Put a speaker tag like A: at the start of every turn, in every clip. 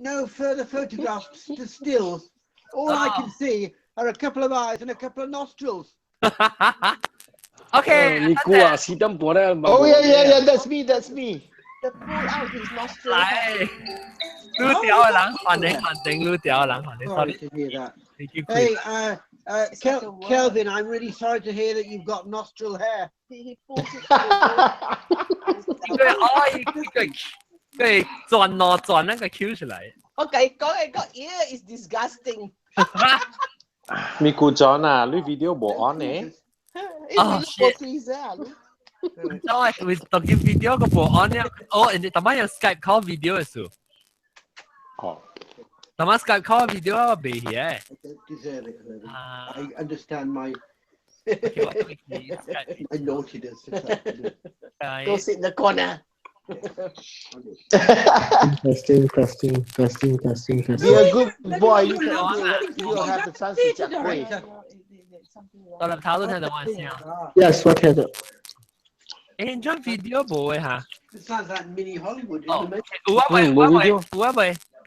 A: no further photographs to stills. All I can see are a couple of eyes and a couple of nostrils.
B: Okay.
C: 你估啊，是咁播咧。
D: Oh yeah, that's me.
E: The pull out his nostril.
B: 嚟，擼掉嘅人還定，擼掉嘅人還定。
A: Sorry
B: Sorry，
A: to hear that.
B: 你叫
A: Hey,
E: It's like a word.
A: Kelvin, I'm really sorry to hear that you've got nostril hair.
E: He pulls it out.
B: 佢轉那個 Q 出嚟。
E: Okay, go ear is disgusting.
D: 咪估咗啊，你 video 冇 on 呢？
B: Oh, shit.
E: Oh,
B: So, with talking video ko po on niya. Oh, hindi tama yung Skype call video so.
D: 哦，
B: Tama Skype call video ako be here.
A: I don't deserve it, Kelvin.
B: Ah.
A: I understand my
B: Okay, what we need Skype.
A: my naughtiness.
E: go sit in the corner.
C: Testing.
D: Be a good boy. You will have the chance to chat free.
B: 我立頭都聽到我嘅聲。
C: Yes, what had it?
B: Enjoy video 冇嘅嚇。
A: It sounds like mini Hollywood,
B: Oh,
A: isn't it?
B: 有啊喂，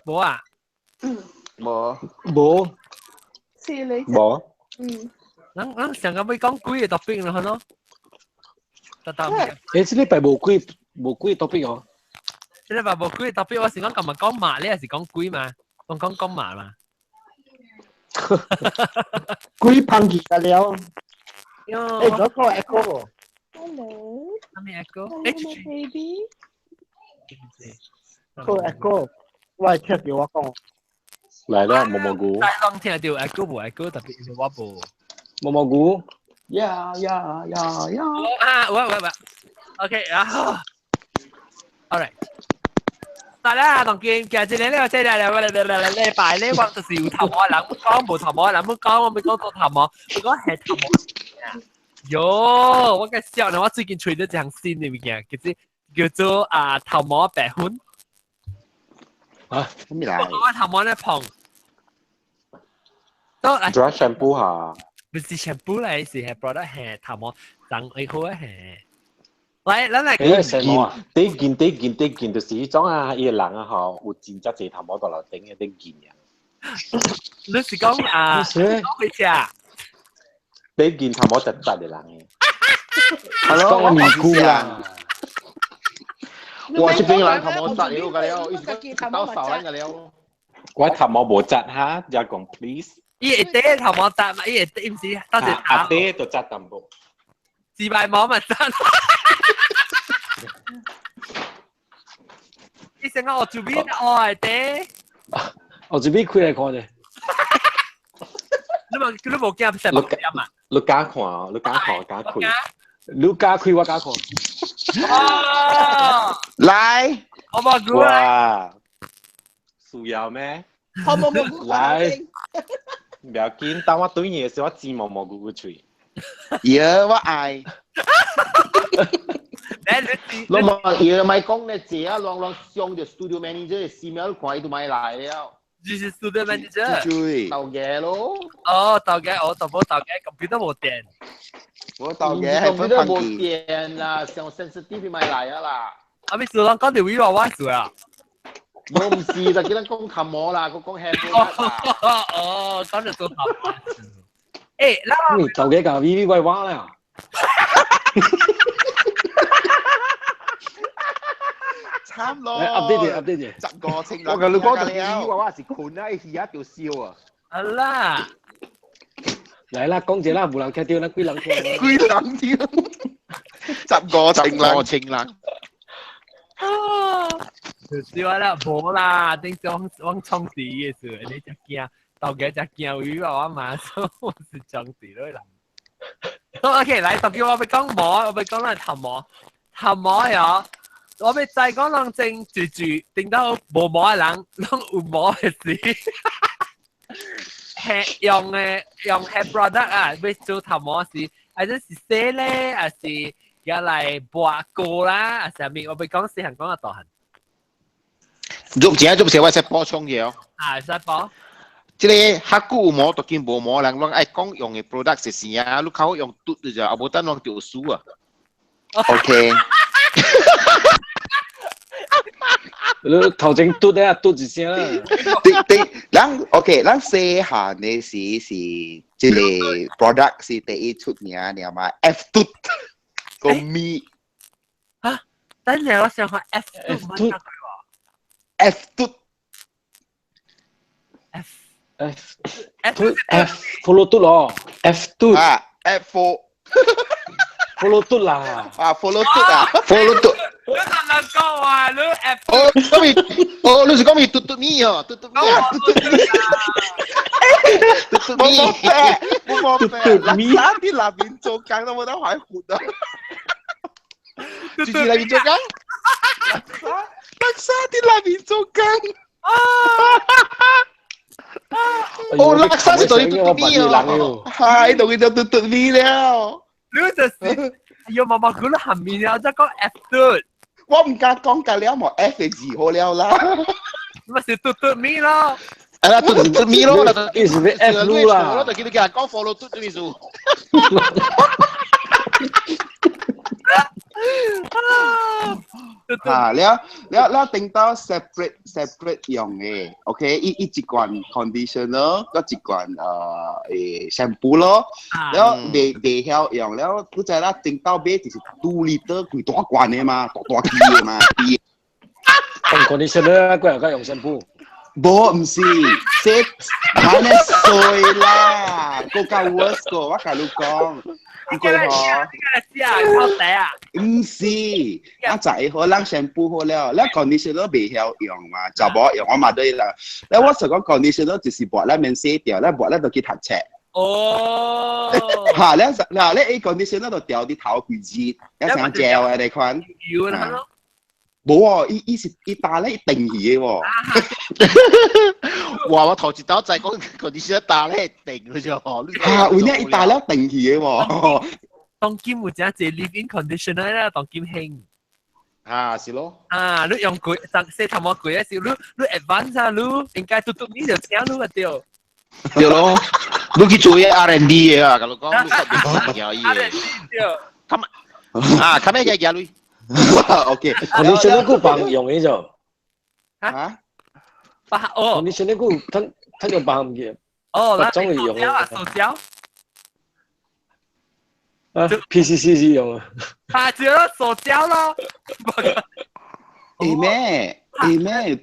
B: 冇啊。
D: 冇
E: See you later.
D: 冇，
B: 咱成日要講幾個 topic 啦，嗬？得。
C: 誒，這禮拜冇幾 topic 哦。
B: 即係話冇幾個 topic，我是講今日講馬，你係是講幾嘛？我講馬嘛。
C: 幾棒嘅了。
B: 喲，
C: 嗰個 echo。
E: Hello.
B: 阿咩 echo？
E: Hello, baby.
C: 個 echo， 我係聽住我講。
D: 嚟啦，毛毛菇，
B: 大浪聽到 echo 冇 echo，特別是我冇。
D: 毛毛菇，呀，
B: 喂，OK， 然後 ，all right。但係咧，當見其實呢個即係禮拜咧，我就是有頭毛人，講冇頭毛人，冇講我未講到頭毛，我講係頭毛。喲，我嘅笑呢，我最近吹咗一項新嘅物件，叫做頭毛白粉。
D: 啊，咩嚟
B: 我頭毛咧碰，都嚟。
D: ？Dry shampoo 嚇，
B: 不是 shampoo 嚟，是 product 係頭毛長一好係。嚟，咱嚟。
D: 第件就是迄種啊，伊個人啊吼，有真正濟頭毛到樓頂嘅啲件啊。
B: 你是講講咩啫？
D: 第一件頭毛窒嘅人嘅。
C: 講我咪估啦。
D: 我這邊人頭毛窒了㗎了，伊到手緊㗎了。我頭毛無窒嚇，就講 please。
B: 伊會嗲頭毛窒嘛？伊會嗲唔是？多謝
D: 阿爹就窒淡薄。
B: 自賣網咪窒。你成個我做邊我係嗲？
C: 我這邊開嚟看啫。
B: 你冇驚食物點啊？
D: 你加看啊！你加看，加開。你加開，我加看。
B: 哦，
D: 來，
B: 我冇估啊！
D: 哇，需要咩？
E: 冇
D: 來，唔要緊，當我對你嘅時候，我指毛毛菇菇嘴。
F: 嘢我嗌，
B: 你
F: 我冇嘢咪講咧，借啊，浪上就 studio manager 4秒快都買來了，
B: 就是 student manager。
F: 對，鬥嘢咯，
B: 哦，豆嘅，我冇豆嘅，computer冇電。
F: 我鬥嘢係分冇電啦，上 sensitive 買來啊啦，
B: 阿咪小郎講條 video 我做啊。
F: 我唔是就記得講琴我啦，我講 handphone 啦，
B: 哦，講就做頭。誒，
C: 你就幾嚿 V V 鬼話啦。
F: 慘咯
C: ，update
F: 10個情侶，我同你講就係話話是困啊，而家條笑啊，
B: 啊啦，
C: 嚟啦，講者啦，無人聽到啦，幾人聽？
F: 鬼冷啲，10個情侶。
B: 是話啦，冇啦，頂上往衝字嘅時候，你就驚，豆嘅就驚魚話我馬上我是衝字咯啦。好 ，OK，嚟，特別我咪講毛，我咪講啦頭毛，頭毛呀，我咪再講兩正住，頂到冇毛嘅人，攏有毛嘅事。係用係 product 啊，要做頭毛是，或者是洗咧，還是入嚟拔過啦，還是咩？我咪講四行講個大行。
F: 做時我識補充嘢哦。
B: 啊，使補。
F: 即係黑菇有毛，獨見無毛，人愛講用嘅 product 是啥啊？你靠用嘟嘅咋，冇得用條書啊。OK。
C: 你頭前嘟咧嘟一聲啦，
F: 咱 OK，咱細漢嘅是即個 product 是第一出名嘛 ，F 嘟個咪
B: 等陣我想下 F 嘟
F: F 嘟
C: F follow 嘟咯 ，F 嘟
F: 啊 F
C: follow 嘟啦，
F: 啊 follow 嘟啊 follow 嘟。
B: 你啱啱講話你 F
F: 你是講咪嘟嘟咪哦，嘟嘟咪啊，嘟嘟咪，嘟嘟咪，冇咪，垃圾啲南面做工都冇得快活啊！住南面做工，垃圾啲南面做工。哦，垃圾是對嘟嘟咪哦，係同佢就嘟嘟咪了。
B: 你就是要媽媽講下面啊，即係講 F 嘟。
F: 我唔敢講隔了冇 F 嘅字好了啦，
B: 咪是嘟嘟咪咯，
F: 係啦，嘟嘟咪咯，
C: 意思係 F 嚕啦，
F: 我就叫你講 follow 嘟嘟咪數。嚇，你定到 separate 用嘅 ，OK， 一罐 conditioner， 一罐shampoo 咯，然後未曉用，然後嗰隻啦定到尾就是2 liter 佢大罐嘅嘛，大支嘅嘛。
C: 用 conditioner 嗰又用 shampoo，
F: 冇唔是 ，set 買咧水啦，個夠 worse 個，我同你講。唔該嗬，唔是，我仔好冷shampoo好了，你 conditioner 未曉用嘛，就冇用我嘛對啦。你我實講 conditioner 就是薄咧面洗掉，咧薄咧就去讀冊。
B: 哦，
F: 嚇，你 conditioner 就掉啲頭皮熱，一成膠啊你看。冇喎，伊打咧定義嘅喎。哇！我頭次打就係講佢啲先打咧定嘅啫喎。嚇，會呢伊打咧定義嘅喎。
B: 當劍有隻隻 leave-in conditioner 啦，當劍興。
F: 啊，是咯。
B: 啊，你用貴，洗頭毛貴嘅時候，你 advance 啊，你應該嘟嘟你就請你個掉。
F: 對咯，你去做嘢 R&D 嘅啊，咁講，你實別嘢嘢。咁啊，咁咩嘢嘢你？OK，
C: conditioner 個幫用嘅就。
F: 啊？
B: 哦
C: conditioner 個睇個幫嘅。
B: 哦，
C: 那種用
B: 啊，塑膠。
C: 啊 ，PCC 用啊。
B: 啊，就係塑膠咯。
F: 咩？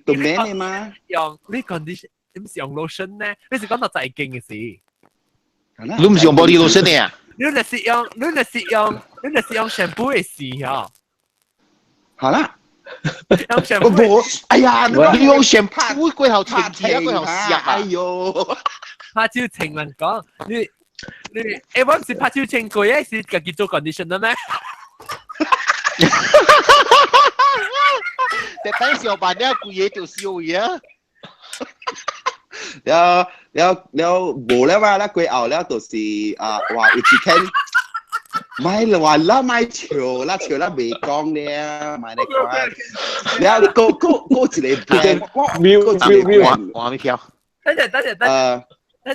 F: 做咩嘅嘛？
B: 用你 condition，你唔是用 lotion 咧？你是講到最勁嘅事。
F: 你唔是用 body lotion 嘅啊？
B: 你就是用 shampoo 嘅事哦。
F: 好啦。
B: 用 shampoo。
F: 哎呀，你用 shampoo 過後清潔，過後濕啊！哎呦，
B: 拍照情人講你，我唔是拍照情過嘅，是自己做 conditioner 咩？
F: แต่ตั้งเสียวบานเนี่ยกูเย่ตัวเสียวเยอะแล้ว冇แล้วว่าแล้วกูเอาแล้วตัวสีว่าอุจิเคนไม่ละวันละไม่เฉียวละ未講เนี่ยไม่ได้講แล้วก็只嚟แบน我還沒飄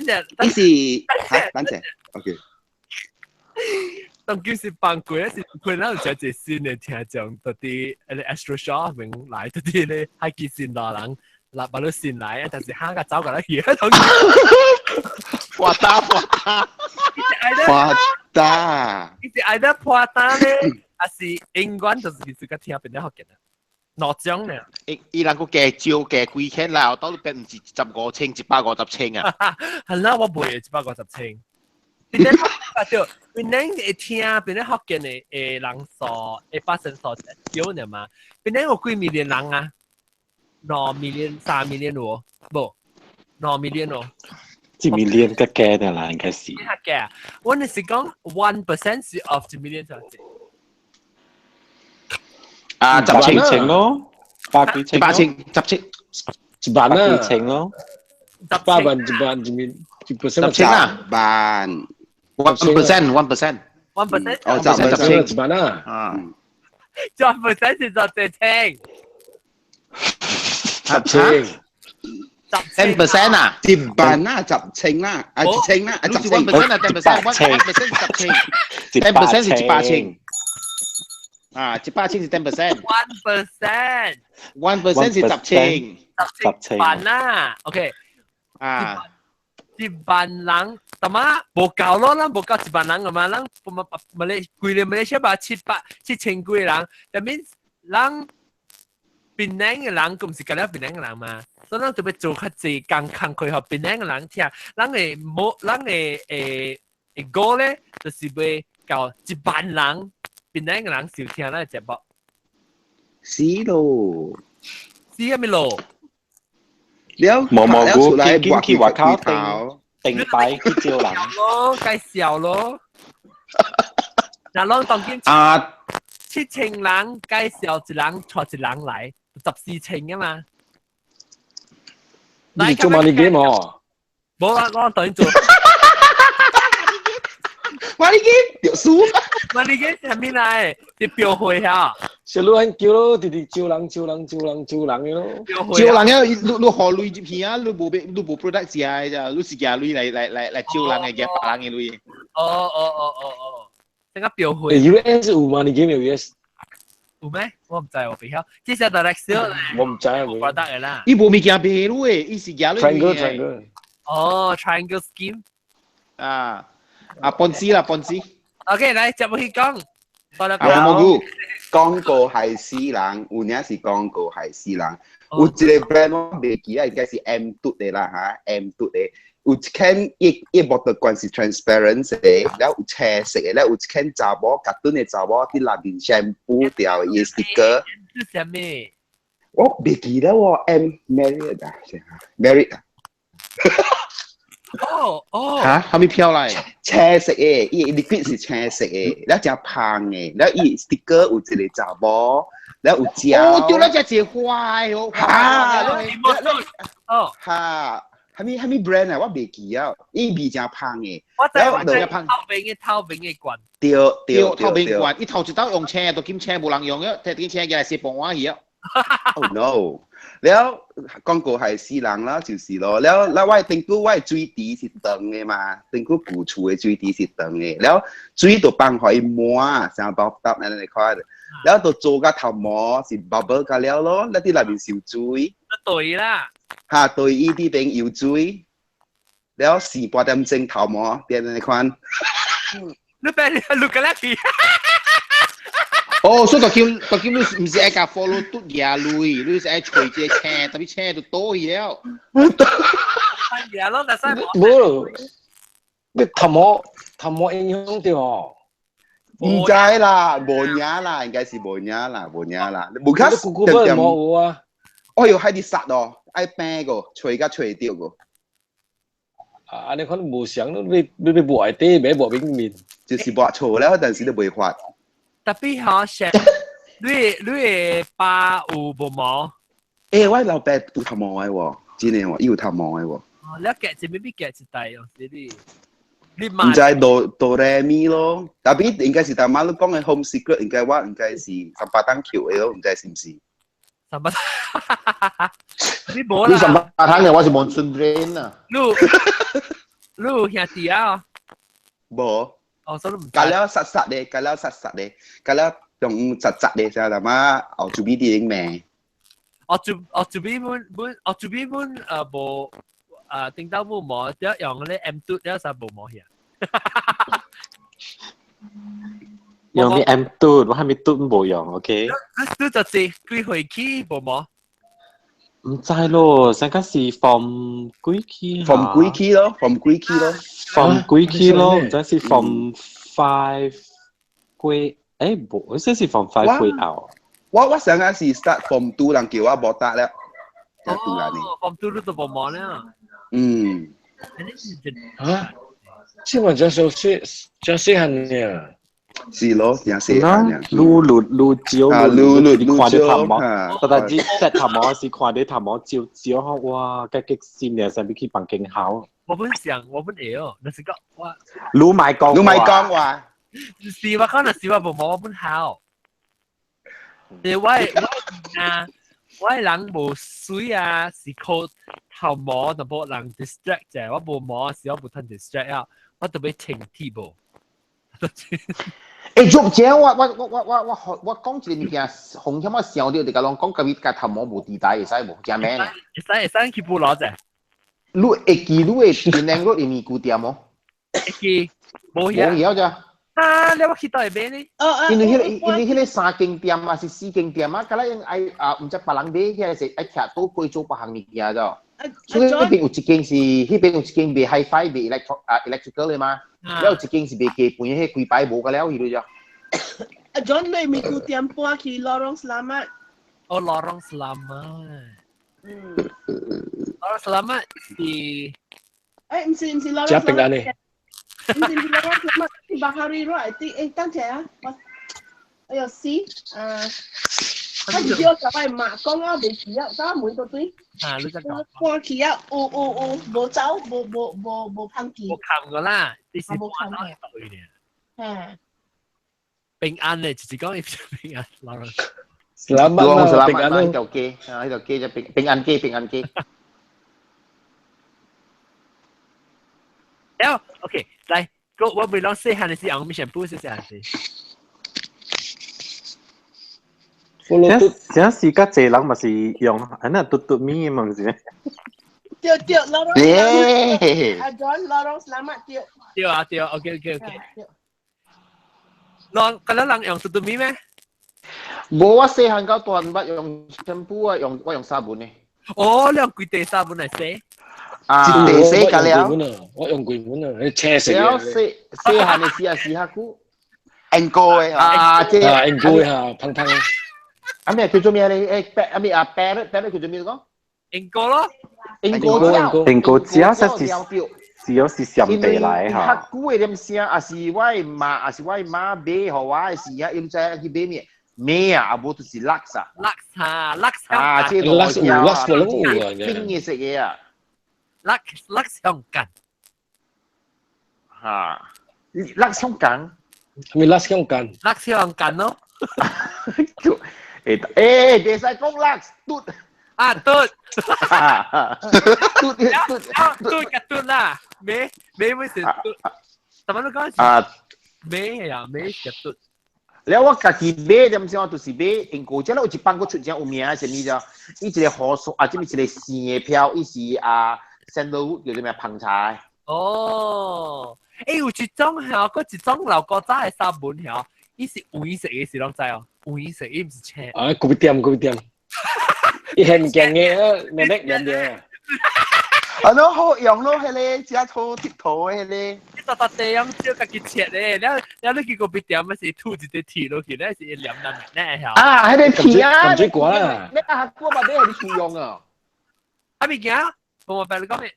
B: 等陣，
F: 呢是等陣 OK
B: 當叫是扮鬼咧，是佢那度就係先嚟聽講到啲誒 Astro Shop 明來到啲咧，係見線多人，嗱把到線來，但是蝦個走過來嘢，同
F: 破打，
B: 伊是愛得破打咧，還是英文就是佢個聽邊啲學嘅啊？攞獎咧，
F: 伊人個計照計幾千啦，我到都變唔是15千150千啊！
B: 係啦，我背150千。你哋啊，對，你哋會聽邊啲學嘅誒人數會發生數少呢嘛？邊啲有幾 million 人啊？2 million、3 million 喎，冇2 million 喎。
D: 1 million 嘅嘅的啦，應該是。
B: 嘅，我哋是講 1% of 1 million 就係。
F: 啊，10千
D: 咯，8千
C: 1萬啊
D: ，8千咯
C: ，1萬1%
F: 啊，1% 1%
B: 哦
C: 1萬啊
B: ，1% 是10千
F: 10%啊，10萬啦，10千啦，10千啦，10千，1% 啊，10%，1% 10千，10% 是18千。
G: 啊，100千是10%，1%
B: 1%
G: 是10千
B: 10萬啦，OK，
G: 啊，
B: 一萬人，但嘛無夠咯，咱無夠1萬人㗎嘛，咱貴馬來西亞吧7千幾個人，但係咱檳城嘅人咁是隔了檳城嘅人嘛，所以咱特別做較濟工開互檳城嘅人聽，咱嘅goal 咧就是要到1萬人檳城嘅人收聽咱嘅節目。
F: 是咯，
B: 是啊咪咯。
F: 了
D: 毛毛菇
F: 來
D: 見去外口
F: 頭，
D: 定擺去招人。
B: 咯，介紹咯。嗱，攞當今
G: 啊，
B: 7,000人介紹一人帶一人嚟，14,000啊嘛。
C: 你做 money game 哦？
B: 冇啦，我當然做。
F: 我已經掉輸。
B: money game 係咩嚟？啲標會啊。
C: 小路很叫咯，直直招人嘅咯。
G: 招人啊，你學累接片啊，你冇 product 字啊，咋？你是假累嚟招人嘅，白人嘅累。
B: 哦，點解標會
C: US 有 money game 有 US？
B: 有咩？我唔知喎，比較。至少 direction
C: 我唔知啊。
B: 我覺得嘅啦。
G: 伊冇物件俾你誒，伊是假累。
C: Triangle。
B: 哦 ，triangle scheme。
G: 啊，Ponzi 啦，Ponzi。
B: OK，嚟接去講。
F: 有廣告係私人，有啲是廣告係私人。有一個 brand 我未記啊，應該是 M 嘟嘅啦嚇 ，M 嘟嘅。有一間一bottle 罐是 transparent 嘅，然後有青色嘅，然後有一間查某格頓嘅查某啲內面 shampoo 掉嘅 sticker。
B: 係什麼？
F: 我未記得喎 ，M Marriott 啊 ，Marriott 啊。
B: 哦。
G: 嚇，後面飄嚟。
F: 青色嘅，伊 liquid 是青色嘅，然後真香嘅，然後伊 sticker 有一個查某，然後有膠。
G: 哦，丟了只隻壞哦。
F: 嚇，係咪 brand 啊？我未記啊，伊味真香嘅。
B: 我知透明嘅罐。
F: 對，
G: 透明罐，伊頭一刀用車，都兼車冇人用嘅，睇啲車嘅係食飯碗嘢。
F: Oh no！แล้ว廣告係私人啦，就是咯。แล้ว我定估我水池是長嘅嘛，定估舊厝嘅水池是長嘅。แล้ว水就放可以滿，成包搭喺你看。แล้ว就做個頭毛是 bubble 㗎了咯，แล้ว啲內面燒水。
B: 對啦。
F: 嚇，對依啲邊要水，แล้ว4點鐘頭毛變你看。
B: 你俾你錄個啦佢。
G: 哦，所以就叫你唔是愛甲 follow 嘟嘢類，你是愛隨隻車，特別車就多嘢了。
B: 係啊，咯，但係
C: 冇，你頭毛影響到哦。
F: 唔知啦，冇嘢啦，應該是冇嘢啦，冇嘢啦。冇卡
C: 古古不係冇啊。
F: 我要喺啲殺哦，愛病個，吹甲吹掉個。
C: 啊，你可能冇想到你不愛啲，咩冇邊面，
F: 就是冇錯啦，但是都未發。
B: 特別好食，你嘅爸有冇毛？
F: 誒，我老爸有頭毛嘅喎，真係喎，有頭毛嘅喎。
B: 哦，你夾住未必夾住大哦，你
F: 唔知哆來咪咯，特別應該是大媽都講嘅 home secret，應該是18單橋嘅咯，唔知是唔是
B: ？18，你冇啦。
G: 你18單嘅我是 Monsoon Drain 啊。
B: 你有兄弟啊？
F: 冇。
B: 哦，所以唔知。
F: 隔了實嘅，隔了用實嘅，就係嘛？後做邊啲咩？
B: 我做邊本冇定到冇毛，只用嗰啲 M 嘟，一實冇毛嘅。
D: 用啲 M 嘟，我係咪嘟冇用 ？OK。
B: 嘟就係幾回去冇毛。
D: 唔知咯，成個是 from 幾期
F: ？from 幾期咯？from 幾期咯
D: ？from 幾期咯？唔知是 from 5季，誒冇，好似是 from 5季後。
F: 我成個是 start from 2，人叫我冇得咧。
B: 哦，from 2都冇毛咧。
F: 嗯。
C: 啊？即係就細漢嘅。
F: 是咯，也是
D: 啦，擼照，看啲頭毛，但係隻頭毛是看啲頭毛照，哇，幾激線嘅，上邊去綁勁好。
B: 我本想，我本要，那是個我。
D: 擼埋講
F: 話，
B: 是話可能是話冇毛，我本好。你我人冇水啊，是靠頭毛，就冇人 distract 啫。我冇毛時，我冇吞 distract 啊，我特別清貼噃。
G: 誒，做姐，我講一個物件，紅險我笑到，你講講隔壁個頭毛無地帶，會使無？驚咩呢？
B: 會使去布攞啫。
G: 你會記你會變靚嗰啲咪古店冇？
B: 去冇
G: 冇嘢咋？
B: 啊，你有去到係咩呢？
G: 因為迄個3間店啊，是4間店啊，咁咧愛唔知別人買，迄是愛徛倒過做別項物件咋。所以嗰邊有一間是，迄邊有一間賣 Hi-Fi 賣 electrical 嘅嘛，แล้ว有一間是賣基本迄幾擺無個了，迄度咋。
E: John 你咪顧店搬去 Lorong Selamat。
B: 哦，Lorong Selamat。Lorong Selamat 是。
E: 唔是 Lorong Selamat。
C: 加平安呢？
E: 唔是 Lorong Selamat，是 Bahari Road。等陣啊，哎呦死他是叫就係馬講啊，未去啊，三門嗰堆。
B: 你就講。
E: 搬去啊，有冇走，冇碰見。
B: 冇冚噶啦，你是冇冚嘅對嘅。平安咧，就是講平安，Lorong。
C: Selamat
G: 平安呢條街，呢條街就平安街。
B: แล้วโอเค嚟ก็ว่าไปลองsay 下你是用咩 shampoo 試下先。
D: 這時家濟人咪是用安那嘟咪嘛是咩？
E: 對 Lorong Selamat。John Lorong Selamat 對。
B: OK。ลองกันแล้ว用嘟咪咩？
G: 冇啊，細漢到大筆用 shampoo 啊，我用沙本呢。
B: 哦，你用幾地沙本嚟洗？
G: 一地洗㗎了。
C: 我用幾碗啊，你車死
G: 了細漢嘅試下股。
F: Anko 嘅
G: 即係
C: Anko 嚇，砰砰。
G: 阿咩叫做咩咧？parrot 叫做咩講
B: ？Anko 咯。
D: Anko 只是上地嚟嚇。
G: 黑股嘅點聲，啊是我媽買，和我係時啊，要再去買咩？咩啊？冇就是Lux。
B: 即
G: 係Lux冰嘅食嘢啊。
B: Lux 香港。
G: Lux 香港。
C: 咪 Lux 香港。
B: Lux 香港咯。
G: 別使講 Lux 嘟。
B: 嘟啦，咩會是嘟？怎麼都講是咩呀？咩是嘟？
G: แล้วว่าการที่เบ้จำเสียว่าตัวสิเบ้เองกูจะแล้วจีบังก็ชุดยังอุ้มยังเช่นนี้จ้ะอีจะเลยหอสจะมีจะเลยสีเพียวอีสีsandalwood 叫做咩澎湃
B: 哦有一種嚇，嗰一種老古早嘅沙本嚇，伊是黃色嘅，是攏知哦，黃色伊唔是青。
C: 古店，伊係唔驚嘅，咩嘅？
F: 咯好用咯，迄個只好鐵頭嘅迄個。
B: 你笪地咁少家己切咧，你去個別店咪是吐一隻鐵落去咧，是黏咧嚇。
G: 迄個鐵啊，
C: 水果啦，
G: 你阿哥嘛俾佢哋用啊？
B: 啊物件，我白你講咩？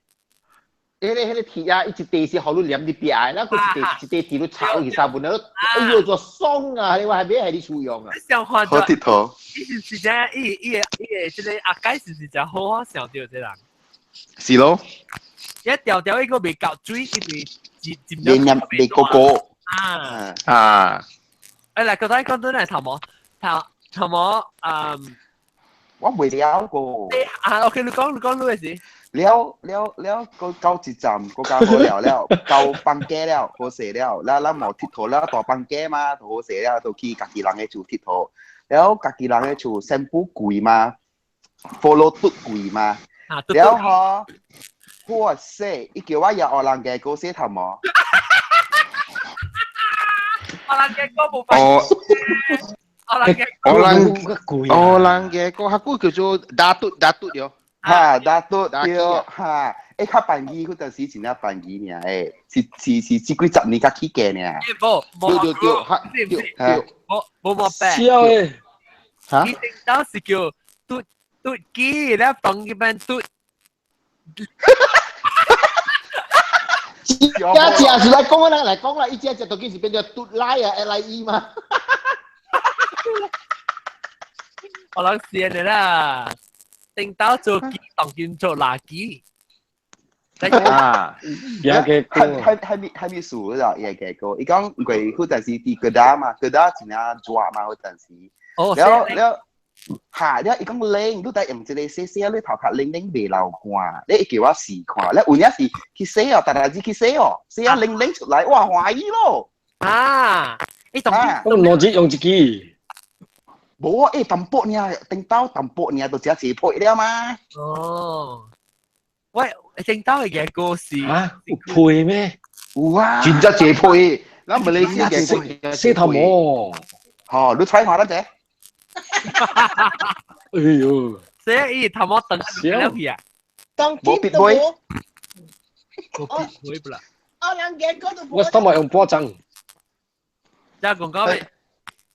G: 迄個鐵啊，一地是好多黏啲邊啊，嗱佢一地鐵都炒去沙本啦，哎呦做鬆啊！你話係俾佢哋處用啊？
F: 好鐵頭。
B: 伊是真，伊即個阿解是真好想到這人。
F: 是咯。
B: 一條條一個未夠水，一
F: 未入未個個。
B: 嚟個仔講到嚟頭毛，
F: 我未了過。
B: OK，你講咩事？
F: 了，到一站嗰間好了，到放假了，好勢了，咱冇鐵頭了，大放假嘛，好勢了，就去家己人嘅厝鐵頭，了家己人嘅厝shampoo貴嘛 ，follow 嘟貴嘛，了嗬，哇塞，伊叫我入學人嘅嗰些頭毛。
B: 學人嘅歌冇費。
F: 學人嘅個客姑叫做打嘟咗。打嘟對嚇，較辦義嗰陣時前一辦義呢，是幾十年甲起嘅呢。
B: 冇白。
C: 笑誒，
B: 嚇？伊頂到是叫嘟機，咧放一般嘟。
G: 一隻是來講啦，一隻都幾時變咗嘟拉啊 ，LIE 嘛。
B: 我諗試嘅啦。頂到做機當見做垃圾。
F: 係咪數啦？嘢嘅個，伊講佢嗰陣時啲嗰打嘛，嗰打前啊做嘛嗰陣時。แล้ว伊講靚，都但係唔知你寫你頭殼靚未流汗，你叫我試看，แล้ว有陣時去寫哦，大家知去寫哦，寫啊靚出來，哇懷疑咯。
B: 啊，你同
C: 我逻輯用一支。
F: 冇啊，淡薄呢，頂到淡薄呢，就只自配了嘛。
B: 哦，喂，正當嘅嘢故事
C: 嚇，有配咩？
F: 有啊，
G: 全只自配，嗱馬來西亞嘅
C: 四頭毛。
F: 哦，你睇下得啫。
C: 哎呦，
B: 所以頭毛等咗片啊，
E: 當
G: 冇必
E: 劍都冇，
B: 我會不啦，
E: 我人嘅嗰度
C: 我頭毛用波針。
B: 就講講咩？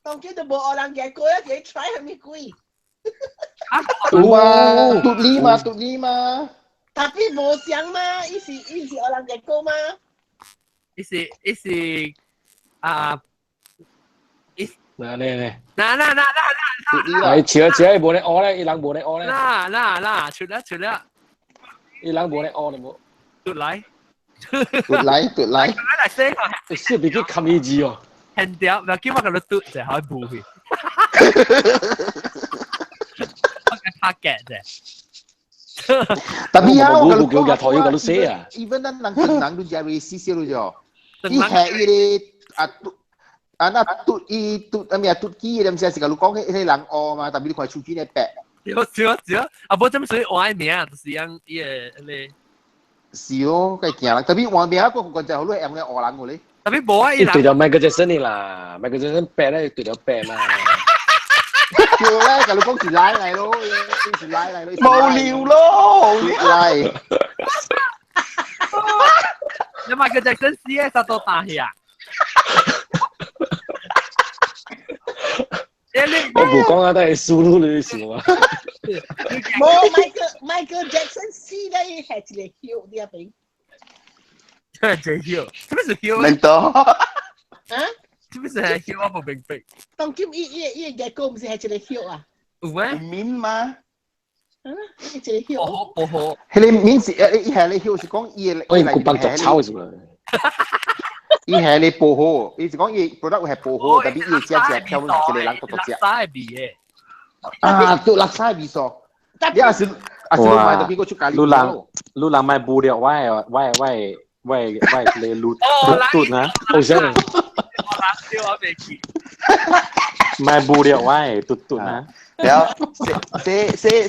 E: 當劍都冇，我人嘅嗰一嘢 try 係咪貴？
G: 有啊，嘟哩嘛，
E: Tapi冇想嘛，一時我人嘅嗰嘛。
B: 一時啊，
C: 嗱，
B: 嗱，
G: 嘟哩啦，
C: 係遲無咧學咧，伊人無咧學咧，
B: 嗱，出啦，
C: 伊人無咧學咧冇。
B: 出來，
G: 嘟嚟，
B: 來先啊，
C: 小比佢冚伊字哦。
B: 輕掉，唔要叫我個嘟就可以補去，我嘅拍嘅啫。
G: tapi ya
C: Guru gak tahu kalau saya.
G: even dan nang tu jadi sisi lu jo i he ini anak tu amia tu ki dalam sia kalau kau he lang o ma tapi kau cuci ne pe
B: 少，啊，不咁所以我愛名就是樣嘢咧，
G: sio kai kia lang tapi wan bia ko ko ja lu em ne o lang ko le
B: 特別冇啊，伊人
C: 對咗 Michael Jackson 你啦，Michael Jackson 病咧對咗病嘛。
G: 叫咧 kalau kau 是拉嚟咯是拉嚟咯
F: 冇料咯，
G: 拉
B: 你買個隻新 CS 殺到大氣啊！
C: 我唔講啊，都係輸嚕你笑啊。
E: 冇 Michael Jackson 死咧，係一個 hero 啲啊邊。
B: 最 hero，什麼是 hero？
F: 明到。
E: 啊？
B: 什麼是 hero？我冇明白。
E: 當劍伊嘅嗰唔是係一個 hero 啊？
B: 有咩？
F: 面嘛，
E: 啊？係一個 hero。
B: 哦吼，
G: 迄個名字伊係你曉是講伊
C: 我唔幫作炒嘅嘛。
G: 伊係你保護，伊是講伊 product 係保護，但係伊只跳一個人個只。
B: 沙比嘅。
G: 啊，都垃圾味素。你阿是買到邊個出咖喱？
D: ลูลังไม่บูเดียวไว้เลยรูตุดนะ
C: 好聲。
D: ไม่บูเดียวไว้ตุดนะ
F: แล้วเ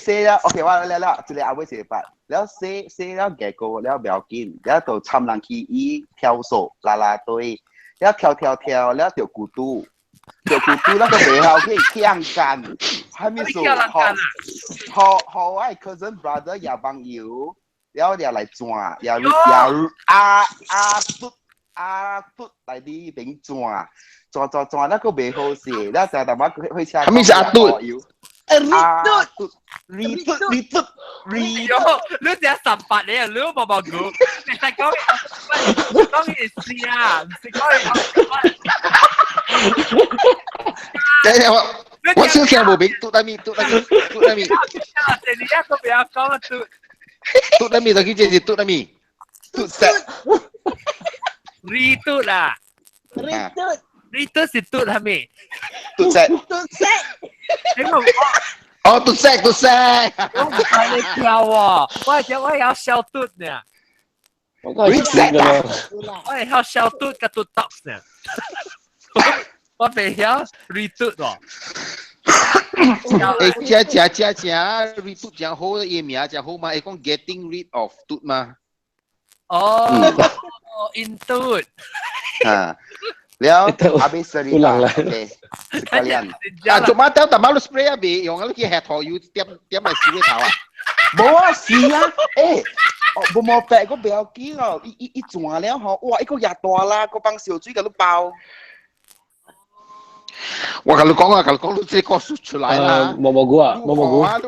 F: ซแล้วโอเคว่าแล้วจะเลยเอาไว้เสียไปแล้วเซแล้วแกโก้แล้วไม่เอากินแล้วตัวทำรังคีอีเที่ยวโซลาตัวแล้วเที่ยวแล้วเดี๋ยวกูตู้แล้วก็ไปเอาที่เที่ยงกันให้มีสูพอไอ้ cousin brother อย่าบังอยู่แล้วเดี๋ยว嚟轉อย่าตุ๊ด嚟啲餅轉แล้วก็ไม่好事แล้ว就แต่ว่า去車
G: 係咪是阿ตุ๊
B: Rio，你只18年，你都冇講，你係講嘢事啊，唔係講
G: 嘢。我先聽無明，嘟咪。
B: 你一個不要講
G: 嘟咪就叫做嘟咪。
F: ตุ๊ดเสร็จ
B: ，Rito 啦 ，Rito 是 嘟係咪？
F: ตุ๊ดเสร็จ
B: 你冇講。
G: 哦，嘟聲。
B: 我唔係你跳喎，我係有小嘟呢，
C: 我係知嘅啦。
B: 我係有小嘟嘅嘟 top 呢，我未曉 retut 喎。
G: 誒，正 read 嘟正好嘢名正好嘛？係講 getting rid of 嘟嘛？
B: 哦，intut。
F: แล้วhabis cerita oke sekalian
G: 啊，做乜掉但馬路 spray 啊？別用嗰啲係頭要點嚟燒頭啊？
F: 冇啊是啊冇冇白個不要緊哦一轉了吼哇一個廿大啦個幫小水個都爆
G: 我同你講，你即個出來啦。
C: 毛菇啊，
G: 你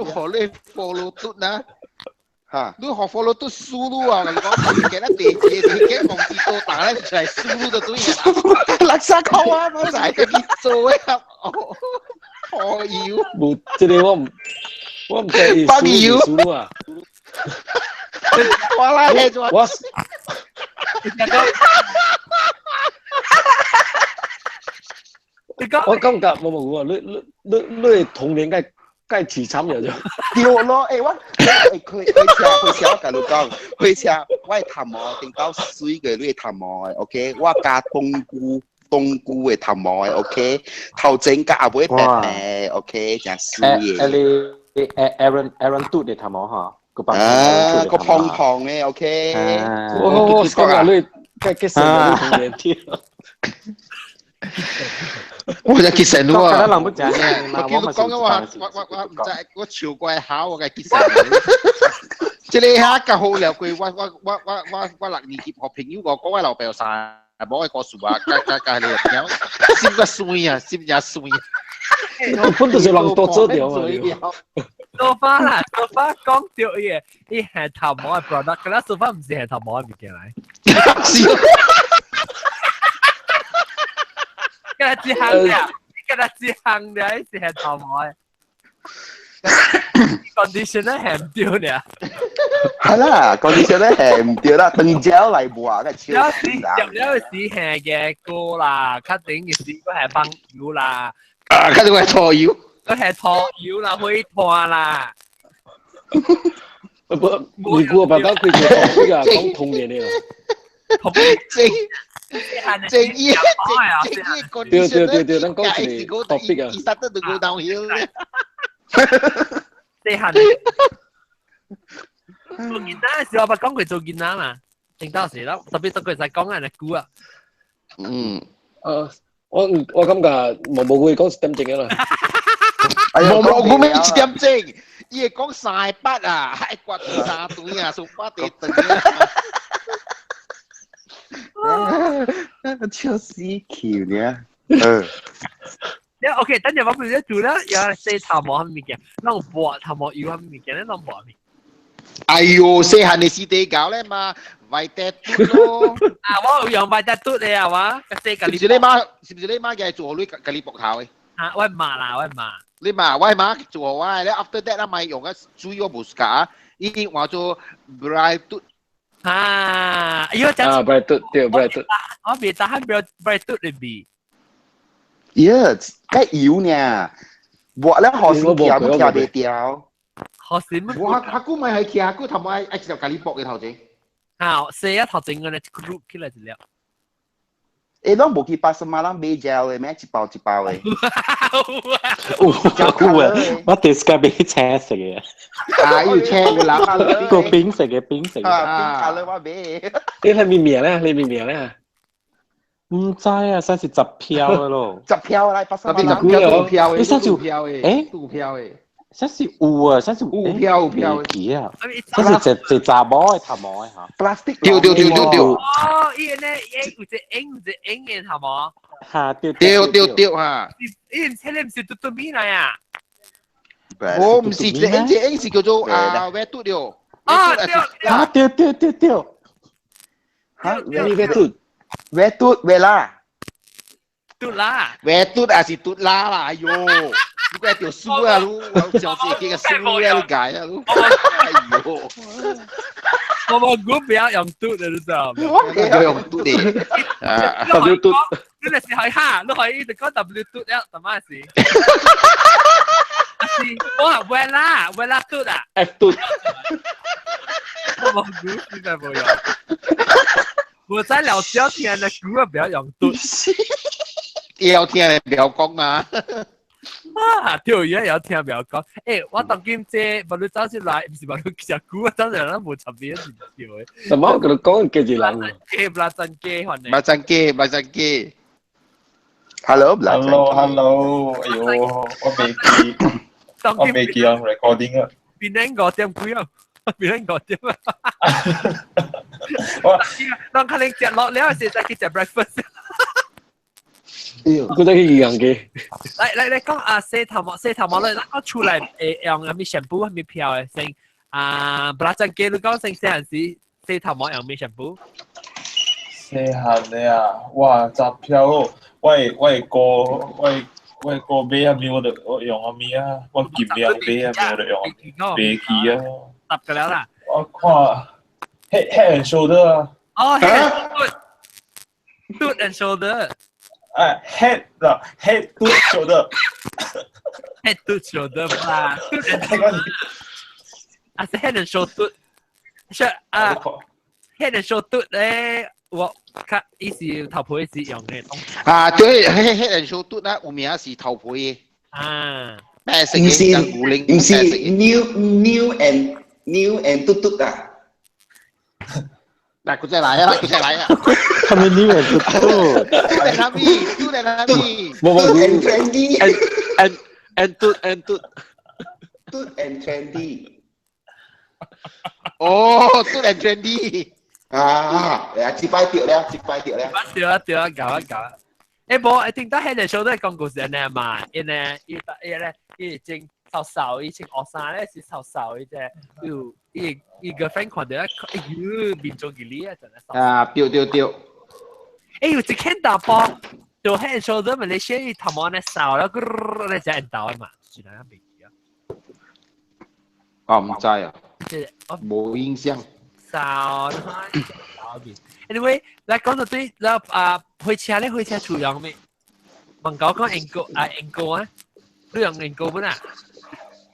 G: 學你 follow 嘟啦。你學 follow 都輸嚕啊！你講記得地公司多打咧，就係輸嚕就對啦。
F: 垃圾扣啊！
G: 我就係咁做啊！我要
C: 冇，即係我唔計輸嚕啊！
G: 我拉起咗。
C: 我感覺毛菇啊，你童年梗係遲慘咗。
F: 掉咯，佢寫跟你講，佢寫我係頭毛定到水嘅，你係頭毛嘅 ，OK， 我加冬菇冬菇嘅頭毛，OK， 頭整甲唔會白白，OK， 真衰嘅。
D: Aaron 嘟嘅頭毛嚇，個胖
F: 嘅，OK。
C: 我講下你嘅成日同嘢添。
F: 我就結成咯啊！
D: 我叫
F: 佢講嘅話，我唔知，我超怪考我嘅結成。即係你下個好了佢，我6年級學朋友我講我老表晒，冇個數啊，加你條，閃個水啊，閃也水。
C: 我本都是人多做掉啊！
B: 做法啦，做法講掉嘢，呢係頭毛嘅 product，咁啦，做法唔是係頭毛嘅物件嚟。跟住行嘅，跟住行嘅，是係頭毛嘅。conditioner 係唔掉嘅。
F: 係啦，conditioner係唔掉啦，等膠嚟磨嘅超市啦。
B: 有時係嘅歌啦，確定嘅時佢係幫油啦。
F: 啊，佢係拖油。
B: 佢係拖油啦，可以拖啦。
C: 不，你估我把佢做呢個講童年嘅。
F: 正義
C: 對，等講係 topic 啊。
F: 其實都冇到油咧。
B: 四行。做件單嘅時候，我講佢做件單嘛，正當時咯，特別對佢實講人哋估啊。
C: 我感覺冇會講點正嘅啦。
F: 冇咩點正，伊係講晒筆啊，係刮沙堆啊，數筆地頓啊，超死橋呢。
B: OK， 等陣我哋做啦，有四頭毛係咩嘅？攞薄頭毛油係咩嘅？攞薄咩？
F: 哎呦，細漢你是地搞咧嘛，壞得嘟咯。
B: 啊，我用壞得嘟你係嘛？
F: 是唔是你媽？是唔是你媽嘅做女隔離膊頭嘅？
B: 啊，我媽啦，我媽。
F: 你媽，我媽做我咧 ，after that 啦，咪用嘅主要冇㗎，已經話做 bright 嘟。
B: 啊，要講。
C: 啊 ，bright 嘟，對 bright 嘟。
B: 我未打開 bright 嘟嚟比。
F: Yes，梗要呢。我咧學時跳都跳唔掉。
B: 學時乜？
G: 我估咪係跳，估頭咪一直就隔離膊嘅頭先。
B: 好，四一頭整個咧 group 起來就了。
F: 誒，都冇去巴士馬蘭買 gel 嘅咩？一包一包嘅。
D: 好酷啊！我 discuss 俾車食嘅。
G: 啊，要車嘅啦，
D: 個冰食嘅冰食。
F: 啊，冰我買。
C: 你係咪名咧？你咪名咧？
D: 唔知啊，算是10票嘅咯。
F: 10票啦，巴士馬蘭。
G: 10票嘅，
D: 你算是
G: 5票嘅，
D: 誒
G: 5票嘅。
D: 算是有啊，算是
G: 5票5票
D: 嘅啊，算是一扎毛嘅頭毛嘅嚇。
F: plastic
G: 掉。
B: 哦，依個咧，有隻影嘅頭毛。
D: 嚇掉
F: 嚇。
B: 依唔係你唔是嘟嘟咪嚟啊？
F: 我唔是影是叫做歪嘟了。
B: 啊，
D: 掉。
C: 嚇，你咩嘟？
F: 歪嘟歪啦。
B: 嘟啦。
F: 歪嘟還是嘟啦啦？哎呦！你個條書啊，我上次見個書啊，你解啊，哎呦！
B: 我們估不要用嘟的，你知道嗎？
F: 要用嘟的
B: ，W 嘟。你那時候哈，你可以一直講 W 嘟了，什麼事？我話喂啦嘟啊
C: ，F 嘟。
B: 我估現在冇用。我在聊天的估啊，不要用嘟。
F: 聊天不要講啊。
B: 啊！釣魚有聽唔有講？誒，我當今即無論走出來，唔是無論隻股啊，走出來都冇特別是釣嘅。
C: 什麼？佢哋講嘅幾人？
B: 唔真機，可能。
F: 唔真機。Hello，
H: 哎呦，我未記啊 recording 啊。
B: 變緊5點幾啊？變緊5點啊！當佢哋食落了時，再去食 breakfast。
C: 覺得佢樣嘅。
B: 嚟講啊，洗頭毛咧，我出嚟用咩 shampoo 咩漂嘅，成不拉真嘅，你講成細陣時洗頭毛用咩 shampoo？
H: 細漢嘅啊，哇10票哦，我個買下面我用下面啊，我見面買下面我用買起啊。
B: 10個了啦。
H: 我看 head and shoulder 啊。
B: 哦 ，head and shoulder。head
H: 啦 ，head to
B: shoulder。head to shoulder 吧。啊，是 head and shoulder。是啊 ，head and shoulder 咧，我看伊是頭皮是用嘅東西。
G: 啊，對，迄人數嘟啦，有名是頭皮
B: 啊，
G: 咩食嘅？像古靈，
F: 唔是 new and 嘟嘟啊。
G: 嗱，佢再來啊，佢再來啊。
D: 他们宁愿是吐
G: 嘟嚟哪邊？嘟嚟哪邊？
C: 冇
F: and trendy
C: and 嘟
F: 嘟 and trendy
G: 哦，嘟嚟 trendy。
F: 啊，接快掉咧，接快掉咧。
B: 對啊，搞啊！誒，冇，聽到迄個時候都係講故事呢嘛，因為已經瘦，以前學生咧是瘦，伊隻伊個 friend 看到哎呦，面中嘅呢真係瘦。
G: 啊，對。
B: 誒，有一看到波，就迄個時候都咪你先伊頭毛呢瘦了，你只人倒嘛，是哪樣未記啊？
G: 哦，唔知啊，
B: 即係
G: 冇印象。
B: 少，anyway，嚟講到對，嗱開車出樣咩？問講Angle啊，你用 Angle 本啊？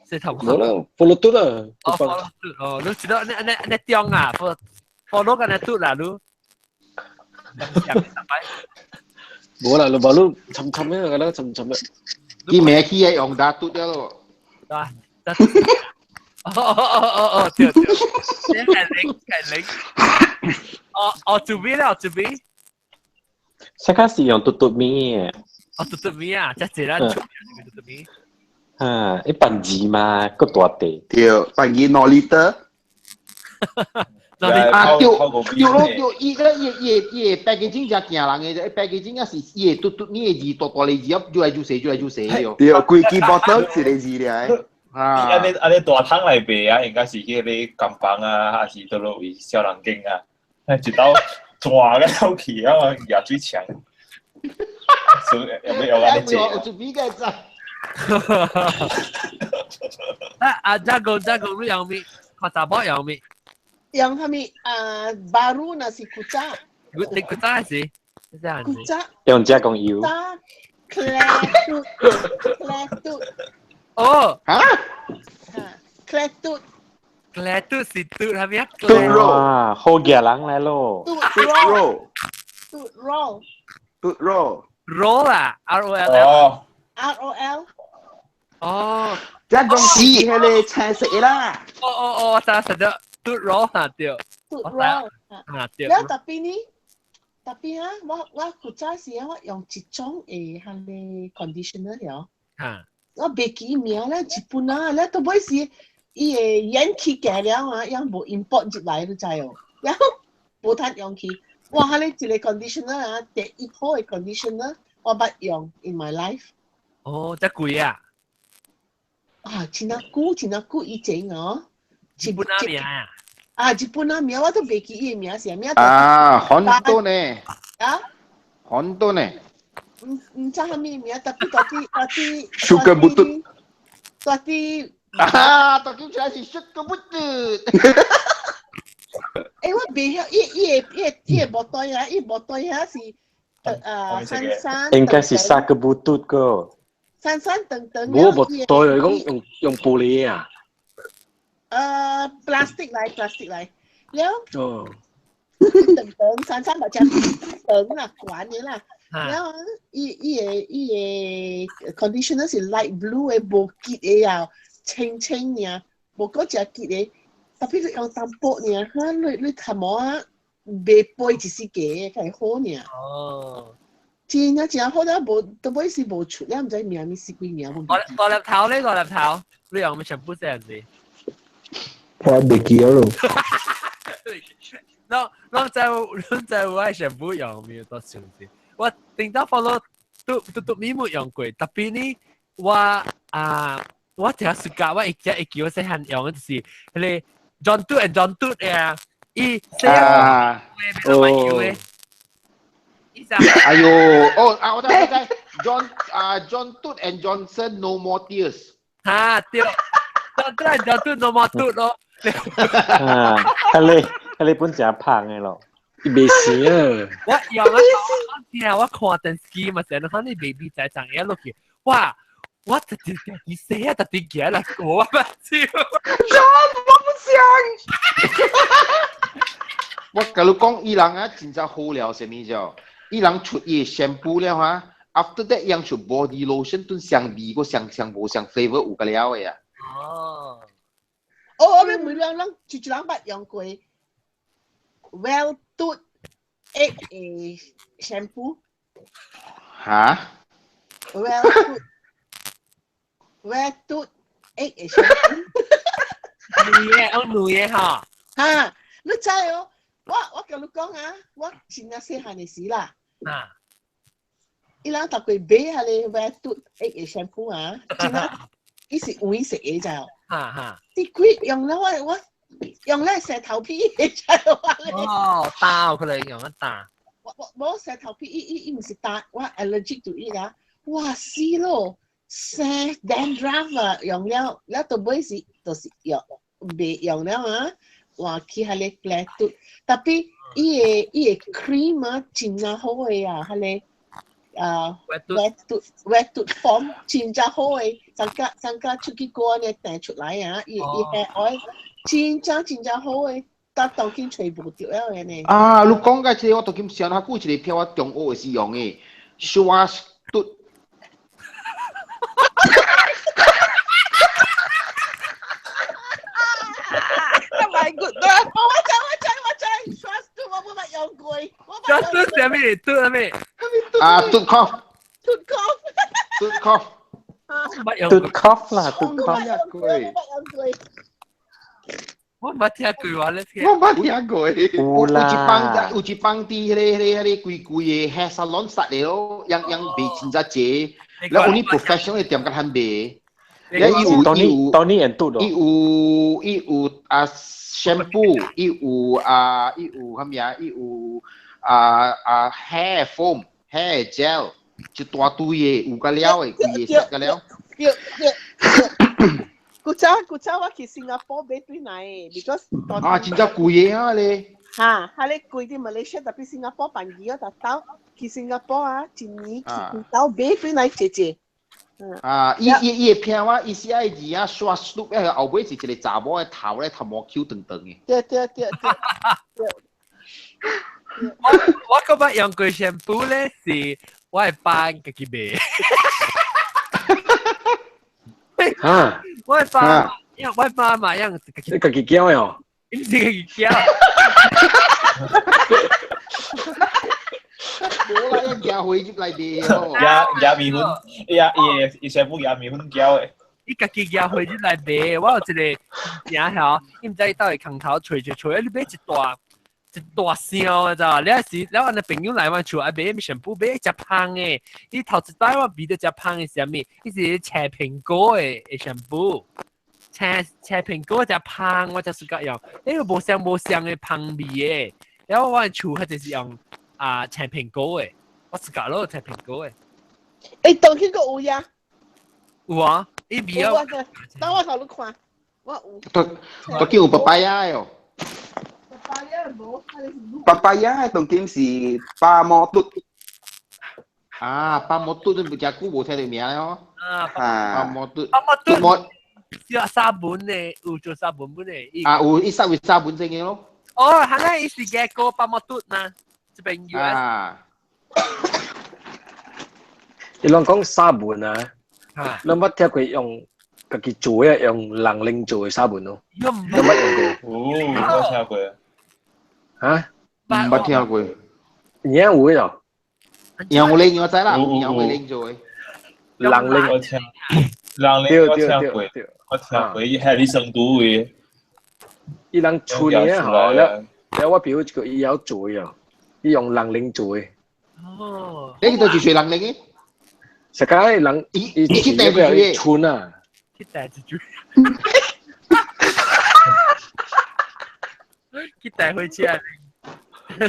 B: 是頭
C: 冇啦，follow 嘟啦。
B: 哦，follow 嘟哦，你知道你中啊，follow 個你嘟啦，你。
C: 冇啦，你話你沉咩？個咧沉咩？
G: 佢名氣係用打嘟咗咯。
B: 哦，對，你係零，哦，to be，
D: 现在是用嘟咪嘅，
B: 哦，to be 啊，即係啦，to be，
D: 啊，一笨字嘛，個大地，
F: 對，扮演攞 liter。
G: 啊，對咯，伊個packaging 就驚人嘅，packaging 是伊嘟咪嘅字，大嚟字，越嚟越細嘅。
F: 對，規支 bottle 一個字咧。
G: 啊，
H: 安尼大桶嚟賣啊，應該是迄個工房啊，還是倒落位小人間啊，一刀轉個走去啊，壓水牆，所以有冇有安尼做？
G: 我做邊個仔？jago
B: 你用咩？看查某用咩？Yang
E: kami baru nasi kucak.
B: Ni kucak sih.
E: Kucak.
D: Yang jagung yêu.
E: Kletut.
B: Oh.
G: Hah?
E: Kletut.
B: Kletut si tut habis
F: tut roll.
D: Ah, ho gia lang lai lo.
E: Tut
F: roll.
E: Tut roll.
F: Tut roll.
B: Roll à? R-O-L-L.
H: Oh.
E: R-O-L.
B: Oh.
F: Jagung si hele chai sợi lah.
B: Oh, saya sedap. Tut roll ha, tio.
E: Tut roll.
B: Ha, tio.
E: แล้วtapi ha, 我古早時我用一種係嘅 conditioner 了。
B: 哈。
E: 我別記名咧，日本啊，咧都唔是伊嘅引起嘅了啊，因無 import 入來都知哦，然後無得用起。哇！你一個 conditioner 啊，第一號嘅 conditioner 我捌用 in my life。
B: 哦，真貴啊！
E: 啊，真久以前哦。
B: 日本名啊！
E: 啊，日本名我都袂記伊名是名。
G: 啊，很多呢。
E: 啊？
G: 很多呢。
E: 唔知係咩名，特別
F: Sugar butut。
E: 特別
G: 啊，特別就係 sugar butut。
E: 誒，我袂曉，伊個無對啊，伊無對啊是山。
D: 應該是三個 butut 個。
E: 山等。
C: 冇對，講用玻璃啊。
E: plastic 嚟，แล้ว
C: 哦，
E: 等山或者等啦，管嘅啦，แล้ว伊個 conditioner 是 light blue 嘅，無結嘅啊，清嘅，無嗰隻結嘅，特別你用淡薄嘅，嚇你頭毛啊，未背一時嘅，係好嘅。
B: 哦。
E: 真好啦，無都尾是無出，你唔知名是幾名？
B: 個粒頭，你用咩 shampoo 這樣子？
A: 我未記咗咯。
B: 咱在我係 shampoo 用咩多少先？我頂到 follow 都咪冇用過，特別呢我條暑假我一叫我細漢用嘅就是嗰個 John Tut 啊，伊細啊，會比較有嘅。
G: 哎呦，哦啊，我知 John Tut and Johnson no more tears。
B: 嚇，對 John Tut no more Tut 咯。
D: 啊，佢本正胖嘅咯。
C: 未死啊！
B: 我用啊，我看電視嘛，成日看啲 baby 仔長嘢落去，哇！我特啲死啊，特啲嘢啦，我唔知。
F: 我不想。
G: 我甲你讲，伊人啊真正好了，什么叫？伊人出伊 shampoo 了哈，after that 样出 body lotion 顿香味个香无香 flavour 有个了的啊。
B: 哦，
E: 我每人一人捌用过 Well Tooth Egg shampoo。
G: 哈
E: Well Tooth Egg shampoo。
B: 女嘅哈。
E: 哈，你知哦？我甲你讲啊，我真正细汉的时啦。
B: 啊。
E: 伊人逐过买下咧 Well Tooth Egg shampoo 啊，真啊，伊是黄色嘅咋哦。
B: 哈。
E: 啲鬼用了我用咧石頭皮嘅咋哦。
B: 哦，打佢嚟用一打。
E: 我石頭皮伊唔是打，我 allergic to it 啊。哇死咯！石 dandruff 啊，用了到尾是就是用未用了啊。哇，去下咧 Well Tooth， 特別伊嘅 cream 啊，真啊好嘅啊，下咧。Well Tooth form 真正好嘅，陣間出去過呢訂出來啊，伊係愛真正好嘅，但當見全部掉咗嘅呢。
G: 啊，你講嘅這我都見上下古一個票我中學嘅時用嘅 Schwarz Tooth。My
E: goodness！我知 ，Schwarz Tooth 我冇乜用過。
B: Schwarz Tooth 係咩？Tooth 係咩？
G: 啊 ，Tooth cough。Tooth cough。Tooth
D: cough 啦，Tooth cough。
B: 我冇聽過話咧，
G: 我冇聽過。有一幫啲嗰啲貴嘅 hair salon 實嚟咯，樣賣真真濟，然後你 professional 嘅店間係賣。
D: Tony and Tooth
G: 伊有啊 shampoo， 伊有乜嘢啊？伊有hair foam、hair gel， 一大堆嘅，有個了嘅，貴嘅食個了。
E: 古早我去新加坡買對奶嘅 ，because
G: 啊，真正貴嘅啊你。
E: 嚇，係你貴啲馬來西亞，特別新加坡辦嘢，特到去新加坡啊，一年去到買對奶姐。
G: 啊！伊嘅片話，伊是愛字啊，刷碌咧，後尾是一個查某嘅頭咧，頭毛 Q 長長嘅。
E: 對。
B: 我覺得用過 shampoo 咧是我係幫自己買。
D: 啊！
B: 我係幫，因為我係幫嘛，因
D: 你自己教嘅哦。
B: 你自己教。
G: 冇啦，一夾回入嚟啲哦。
H: 廿米粉，伊全部廿米粉膠嘅。
B: 你家己夾回入嚟買，我有一個名號，伊唔知到底空頭吹，你買一大箱啊咋？你我哋朋友來玩厝，買全部買只香嘅，你頭一擺我買到只香嘅是咩？伊是青蘋果嘅shampoo，青蘋果只香，我就是咁用，呢個無香嘅香味嘅，然後我哋厝佢就是用。青蘋果嘅，我自家攞青蘋果嘅。
E: 誒，當天個有呀？
B: 有啊，呢邊有。
E: 等我頭你看，我有。
G: 都叫爸爸呀喲。
F: 爸爸呀，當今是巴摩嘟。
G: 啊，巴摩嘟都唔只股冇聽到名咯。巴摩嘟。
B: 有沙本嘅，有做沙本本嘅。
G: 啊，有伊沙本正嘅咯。
B: 哦，係啦，伊是嘅個巴摩嘟呐。這邊 US。
D: 你講講沙本啊？你乜聽佢用自己做嘅，用冷凝做嘅沙本咯？
B: 有
D: 乜用過？
H: 冇聽過
D: 啊？
G: 冇聽過。
D: 而家會咯。
G: 用凝我知啦，用凝做嘅。
D: 冷凝
H: 我聽，冷凝我聽過，我聽過，伊係你成都嘅。
D: 伊人出嚟好了，然後我表個伊有做嘅。伊用冷凝做嘅。
B: 哦。
G: 你到住水冷凝嘅？
D: 實際冷，伊去帶住嘅村啊。
B: 去帶住。去帶回去啊！
D: 哎。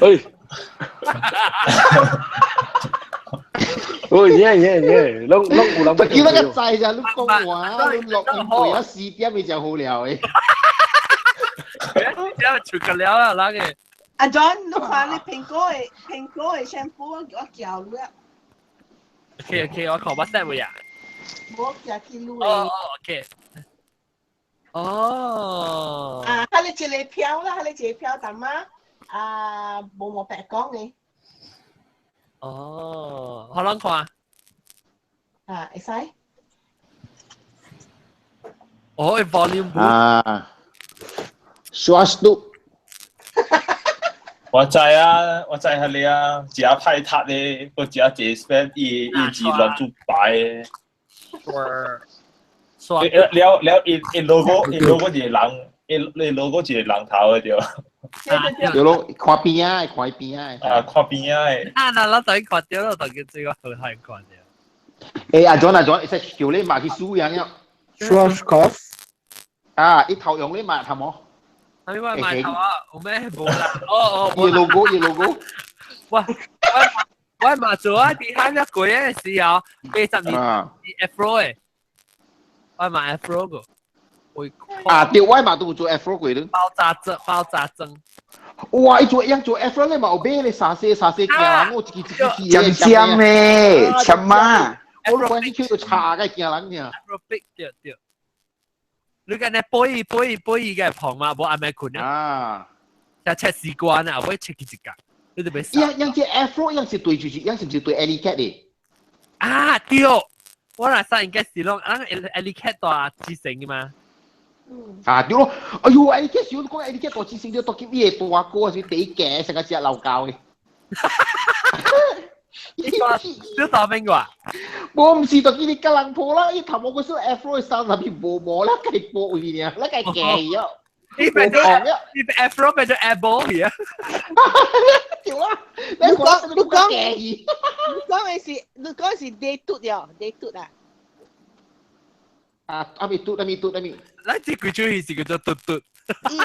D: 哦，嘢，攏有人不
G: 叫乜個掣咋？你講話，你落完攰啊，4點你就好了嘅。
B: 而家出個了啊，嗱嘅。
E: 阿 John， 你看你蘋果嘅 shampoo， 我叫你。
B: OK， 我看WhatsApp會啊。
E: 我叫佢錄。
B: 哦 ，OK。哦。
E: 啊，佢哋一個票啦，佢哋一個票，但嘛，冇白講嘅。
B: 哦，好撚看。
E: 會使。
B: 哦，volume
G: À. Swastuk.
H: 我知啊，我知係你啊，只派塔咧，個只隻 spell 一字亂做擺嘅。了一 logo 就人，一 logo 就人頭嘅對。
G: 有咯，看邊啊，看邊啊。
H: 啊，看邊啊嘅。
B: 嗱，我等看到咯，等佢這個好睇看到。
G: 阿 John，即係叫你買啲書樣樣。
A: Schwarzkopf。
G: 啊，一頭用你買係冇？
B: 你話買頭啊？有咩冇啦？哦，
G: 要 logo。
B: 喂，買咗啊！啲慳一個嘅時候，80年係 Afro 嘅，我買 Afro 個。
G: 啊，對，我買都做 Afro 過咯。
B: 爆炸針。
G: 哇！你做樣做 Afro 你冇俾你沙些鏡，我自己
F: 尖嘅，尖嘛。
G: 我攞啲出到茶嘅鏡撚嘅。
B: Afro big 對。你講你背嘅旁嘛，冇阿咩款
G: 啊？
B: 就切士關啊，我切幾隻㗎？你哋俾。
G: 樣隻 Afro 樣是對住，樣是唔是對 Ellie Cat 嘅？
B: 啊，對，我嗱曬應該是咯，Ellie Cat 多知性嘅嘛。
G: 啊，對咯，哎呦 ，Ellie Cat 少講 Ellie Cat 多知性，都多啲咩多啊哥啊，所以地嘅成個隻流教嘅。
B: 都當邊個啊？
G: 我唔是就見你吉冷婆啦，一頭我個身 Afro 衫入邊冇啦，計波嘅呢，啦計嘅啊，
B: 你變咗 Afro 變咗 Able 嘅啊！
G: 屌啊！你
E: 講是 day 嘟呀 ，day 嘟啊！
G: 啊，阿咪嘟，
B: 嗱，即佢中意是叫做嘟嘟。
E: 伊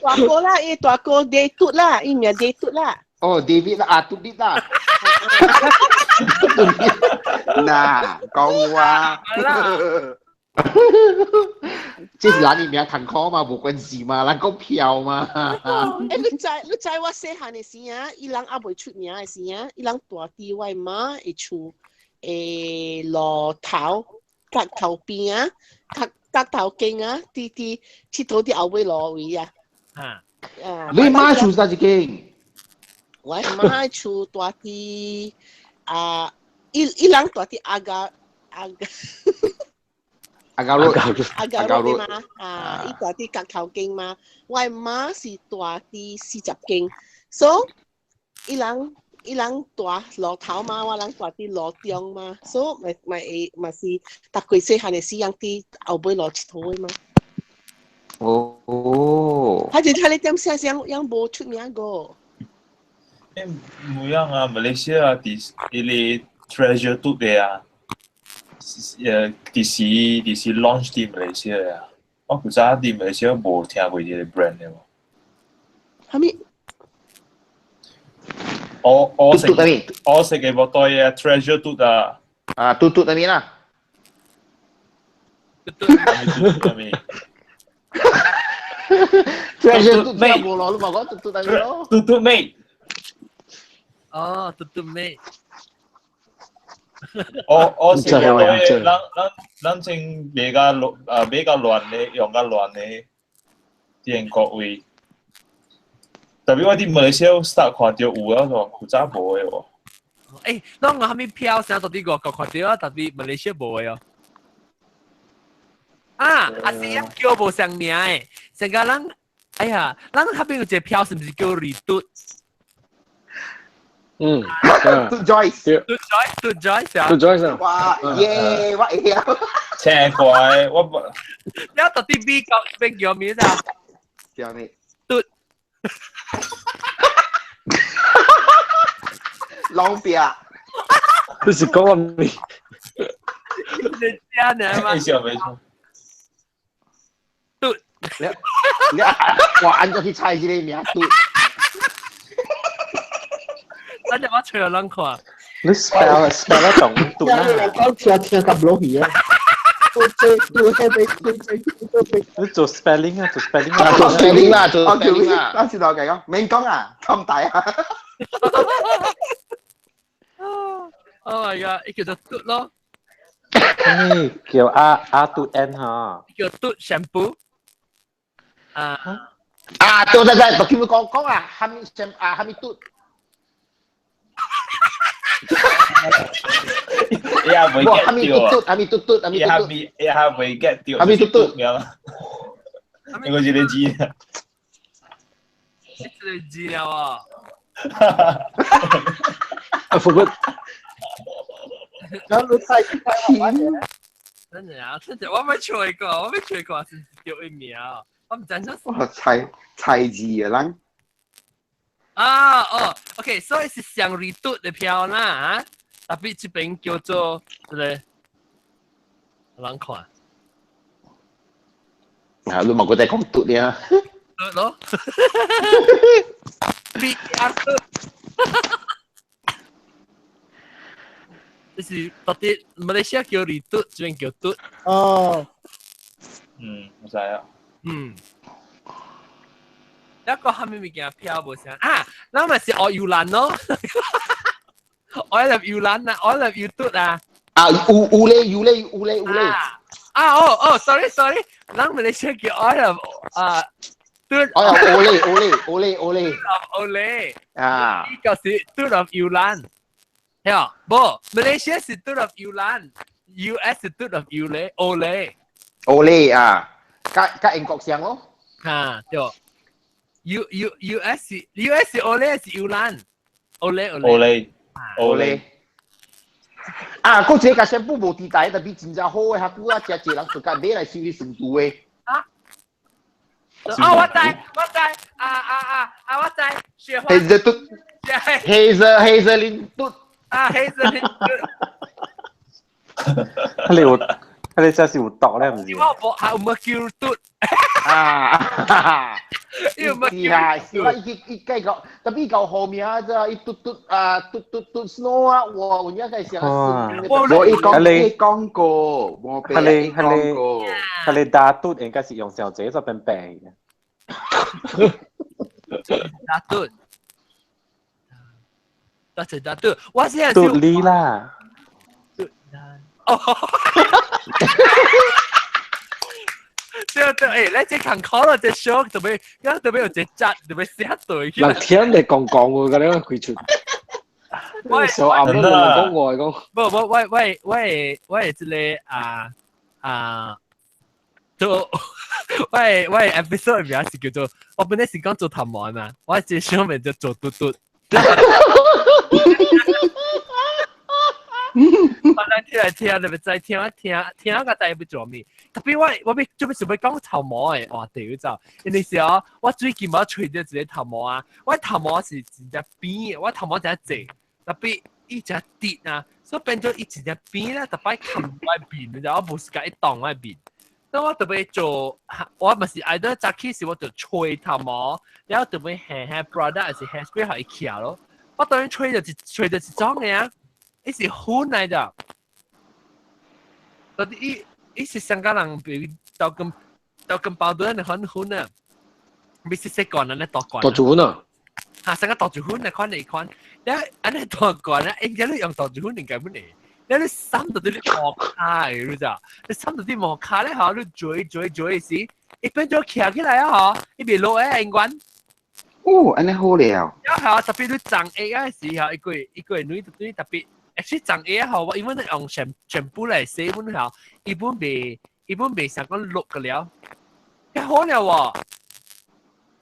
E: 大哥啦，伊大哥 day 嘟啦，伊名 day 嘟啦。
G: 哦 ，David 啦，啊，嘟啲啦。
F: 嗱，講話。
G: 即係拿你名騰空嘛，冇關係嘛，拿個票嘛。
E: 你知我細漢嘅時啊，伊人也未出名嘅時啊，伊人大啲位媽會出路頭、角頭邊啊、角頭徑啊，啲佚佗啲後尾路位啊。
G: 你媽出啥子徑？
E: 我媽出大啲伊人大啲阿加路嘛，伊大啲角頭徑嘛，我媽是大啲40徑，所以伊人大路頭嘛，我人大啲路中嘛，所以咪是搭佢細漢嘅時樣啲後尾路佚佗嘅嘛。
G: 哦。
E: 睇你點寫樣冇出名個。
H: 唔樣啊，馬來西亞啲 treasure 都嘅啊，啲是 launch 啲馬來西亞啊，我唔知啲馬來西亞冇聽過啲 brand 嘅喎。
E: 係咪？
H: 我食嘅冇多嘢 treasure 都啊。
G: 啊，嘟那邊啦。
H: 嘟咪。
G: treasure 嘟咩？冇攞咯，冇講嘟那邊咯。
H: 嘟咪。
B: 哦，嘟妹。
H: 我食過嘅，咱正比較亂嘅，用較亂嘅啲國位。特別我啲馬來西亞 start 看到有啊，就早無嘅喎。
B: 誒，當我後面飄上到啲個看到啊，特別馬來西亞無嘅哦。啊，阿是啊，叫無上名誒，成個人，哎呀，咱後邊有一個飄是唔是叫李嘟？
F: 嘟 Joyce，
B: 嘟 Joyce 啊！
F: 哇耶，我會啊！
H: 青怪，我
B: 你到底邊叫名啊？
F: 叫咩？
B: 嘟。
F: 老表。
D: 你是講我名？
B: 你家人嘛？
H: 沒錯。
B: 嘟。
G: 你我按咗去猜呢啲名嘟。
B: 咱就我吹咗兩看。
D: 你 spell 得懂讀啦。
A: 聽咁老氣啊！
D: 你做 spelling 啊，做 spelling
G: 啊，做 spelling 啦，做 spelling 啦。
F: 當時我計講，明講啊，咁大啊
B: ！Oh my god！呢叫做嘟咯。
D: 呢叫阿嘟 N 嚇。
B: 叫嘟 shampoo。
G: 啊，對，就叫佢講啊，哈密嘟。
H: 伊也未 get 到，
G: 哈密嘟，
H: 伊也未 get 到，
G: 哈密嘟嘟，
H: 你個字你知啊？
B: 你知了啊？
D: 啊，不過，
E: 然後太
B: 真的啊，真的，我未吹過是叫一秒，我唔真係。
F: 哇，猜字嘅人。
B: 啊哦 ，OK， 所以是上瑞嘟的票啦啊，特別這邊叫做對，人看，
G: 啊，你冇嗰隻講嘟咧。
B: 對咯，B R 嘟，就是到底馬來西亞叫瑞嘟，這邊叫嘟。
E: 哦，
H: 唔使啊。
B: 一個後面物件飄無聲啊，那咪是我搖籃咯，我入搖籃啊，我入搖嘟啊。
G: 啊，有咧。
B: sorry，咱馬來西亞叫我入嘟。
G: 我入歐咧。啊，
B: 呢個是嘟入搖籃，係啊，不，馬來西亞是嘟入搖籃 ，US 是嘟入搖咧，歐咧
G: 啊，加英國聲咯。
B: 啊，對。US 歐咧是搖籃，歐咧。
G: 啊，嗰隻個新婦無地帶，特別真正好嘅，客戶啊，隻人自家買嚟收去成都嘅。
B: 啊，我知，我知，雪花。
G: 黑色林嘟。
B: 啊，黑色林嘟。
D: 你真是有毒咧，唔知。
B: 我冇係冇叫嘟。
G: 啊，
B: 要乜
G: 叫？一計個，特別個後面啊，就一嘟 snow 啊，我而家係想
F: 我講過，我俾你講過。
D: 係你打嘟應該是用小姐做病病嘅。
B: 打嘟，多謝打嘟，我先係
D: 嘟你啦。
B: 哦。對，你只行 call 只 show 特別，而家特別有只質，特別寫對。
C: 嗱，聽你講嘅嗰啲佢出，小暗都講外講。
B: 不，喂，這裡做喂 episode 入邊是叫做，我本來是講做談話嘛，我只上面就做嘟嘟。我嚟聽，你咪再聽個第一步做咩？特別我做咩想要講頭毛嘅話題就，因為是哦，我最近冇吹到自己頭毛啊，我頭毛是真正扁嘅，我頭毛真係直，特別一隻跌啊，所以變咗一隻扁咧，特別冚喺邊，你就我冇時間一檔喺邊。咁我特別做，我咪是愛到早起時我就吹頭毛，然後特別hair product 還是 hairspray 係翹咯，我當然吹就一種嘅啊。伊是粉嚟的，嗰啲伊是香港人比豆根包到你很粉啊，比是食慣咧多慣。
C: 多住粉啊！
B: 嚇，成個多住粉嚟看嚟看，你安尼多慣咧，應該你用多住粉點解唔嚟？你三到啲摩卡嘅，你知啊？你三到啲摩卡咧嚇，你嘴時，一邊就翹起來啊嚇，一邊落喺應該。
F: 哦，安尼好了。
B: 有嚇，特別你長 A 嗰時嚇，一個女特別。actually 長 A 好，我因為用全部嚟洗本好，一本未想講錄嘅了，太好了喎！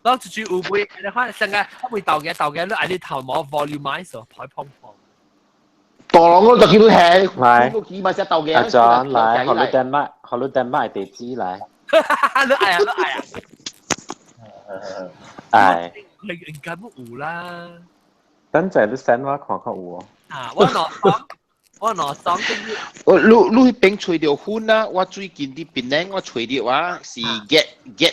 B: 攞住有杯，你看成個我會豆嘅，你嗌你頭毛 volumize 太碰碰。
G: 多郎我就見到係，
D: 嚟，
G: 幾萬隻豆嘅。
D: 阿 John 嚟，學你電麥地址嚟。
B: 你嗌啊！
D: 係。
B: 你應該唔有啦。
D: 等陣你 send 我看看有哦。
B: 啊，我攞爽啲。
F: 你邊吹到粉啊？我最近啲檳榔我吹到啊，是 get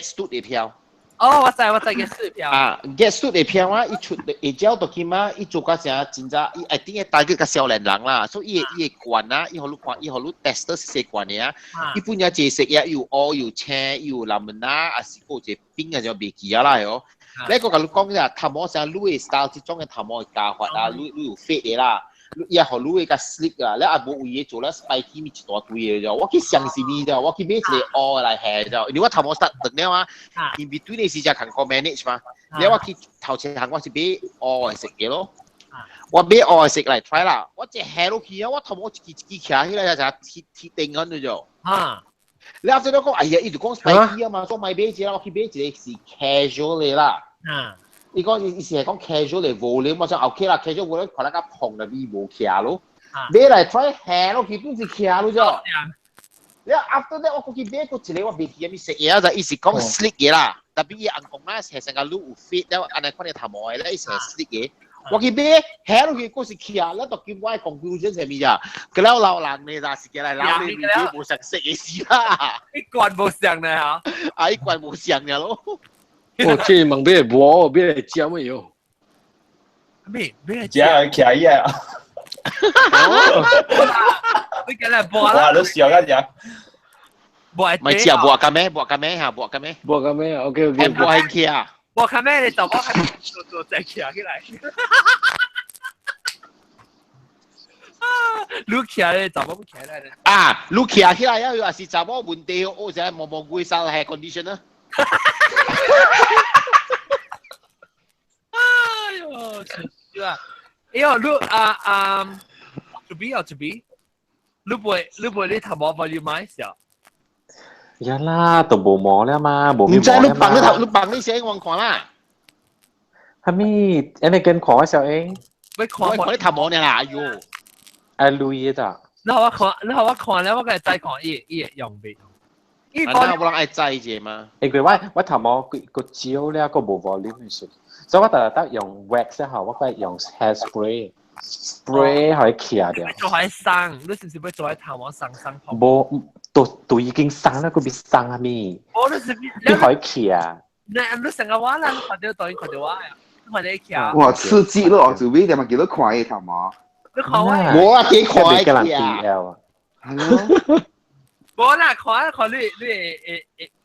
F: stood 嘅票。
B: 哦，我知嘅是票。
F: 啊 ，get stood 嘅票啊，一出一招到佢嘛，一做嗰陣真正，一定係大個個少年人啦，所以伊管啊，伊好你看，伊好你 tester 是習慣嘅啊，一般有隻食嘢又熬又青又藍門啊，還是嗰隻冰嘅就未記啊啦係哦。你個講嘅頭毛成 Louis style 之種嘅頭毛嘅教法啊，Louis fit 嘅啦，
G: 也學你會個 slip 啊，你阿冇嘢做咧 ，spiky 咪一大堆嘅啫。我去相信你啫，我去買一個蚵來下啫。因為我頭毛 start 等了啊 ，in between 你是只行過 manage 嘛。然後我去頭前行，我是買蚵嚟食嘅咯。我買蚵嚟食嚟 try 啦，我只下落去啊，我頭毛一支起來就鐵定咁嘅啫。你啱先都講，哎呀，伊就講 spiky 啊嘛，所以買一隻啦，我去買一個是 casual 嘅啦。伊講伊是係講 casual 嚟 volume， 我想 OK 啦 ，casual volume 可能較碰就咪無徛咯。買嚟 try 下落去都是徛咯啫。你 after that 我過去買過一個我未記咪食嘢就伊是講 slick 嘅啦，特別伊紅紅啦，係成個 look 有 fit，然後安尼看你頭毛嘅咧，伊是 slick 嘅。我去買下落去嗰時徛，咧就叫我 conclusion 係咪咋？佢撈流人你咋是嘅嚟撈你冇常識嘅事啦。
B: 一貫冇上嘅嚇，
G: 啊一貫冇上嘅咯。
C: 我這問俾你摸，俾你知乜嘢？
B: 咩
H: 只係徛嘢啊！
B: 你今日播啦，
H: 哇，都笑緊嘢。
G: 咪知啊，播緊咩？播緊咩嚇？播緊咩？
C: 播緊咩 ？OK OK。
G: 播緊徛啊！
B: 播緊咩？你就播緊做隻徛起嚟。你徛咧，就播徛嚟。
G: 啊，你徛起來要有是怎麼問題？我就係毛毛龜生係 condition 啊。
B: 哎呦，真是啊！哎呦，to be，你背你頭毛要買少？
D: 呀啦，都冇毛了嘛，冇
G: 唔知你
D: 毛了嘛。
G: 你綁你寫我看啦。
D: 係咪？อันนี้跟ขอ小英。
B: ไม่ขอ
G: 你頭毛呢啦？哎呦！
D: ไอ้ลุยจ้ะ。
B: 你學我看咧，我嘅再看伊用未？
G: 伊冇人愛制啫嘛。
D: 因為我頭毛個焦咧個冇 volume 嘅，所以我得用 wax 嚇，我係用 hair spray 可以徛掉。
B: 做喺生，你是唔是要做喺頭毛生？
D: 冇，都已經生啦，佢別生啊咪。
B: 我你是
D: 你可以徛。
B: 你成個話啦，你看到導演看到我呀，你看到徛。
F: 哇，刺激咯！做咩點解叫得快嘅頭毛？
B: 你看我。
G: 我啊幾快
D: 嘅
G: 徛。
F: 係咯。
B: 我啦，看你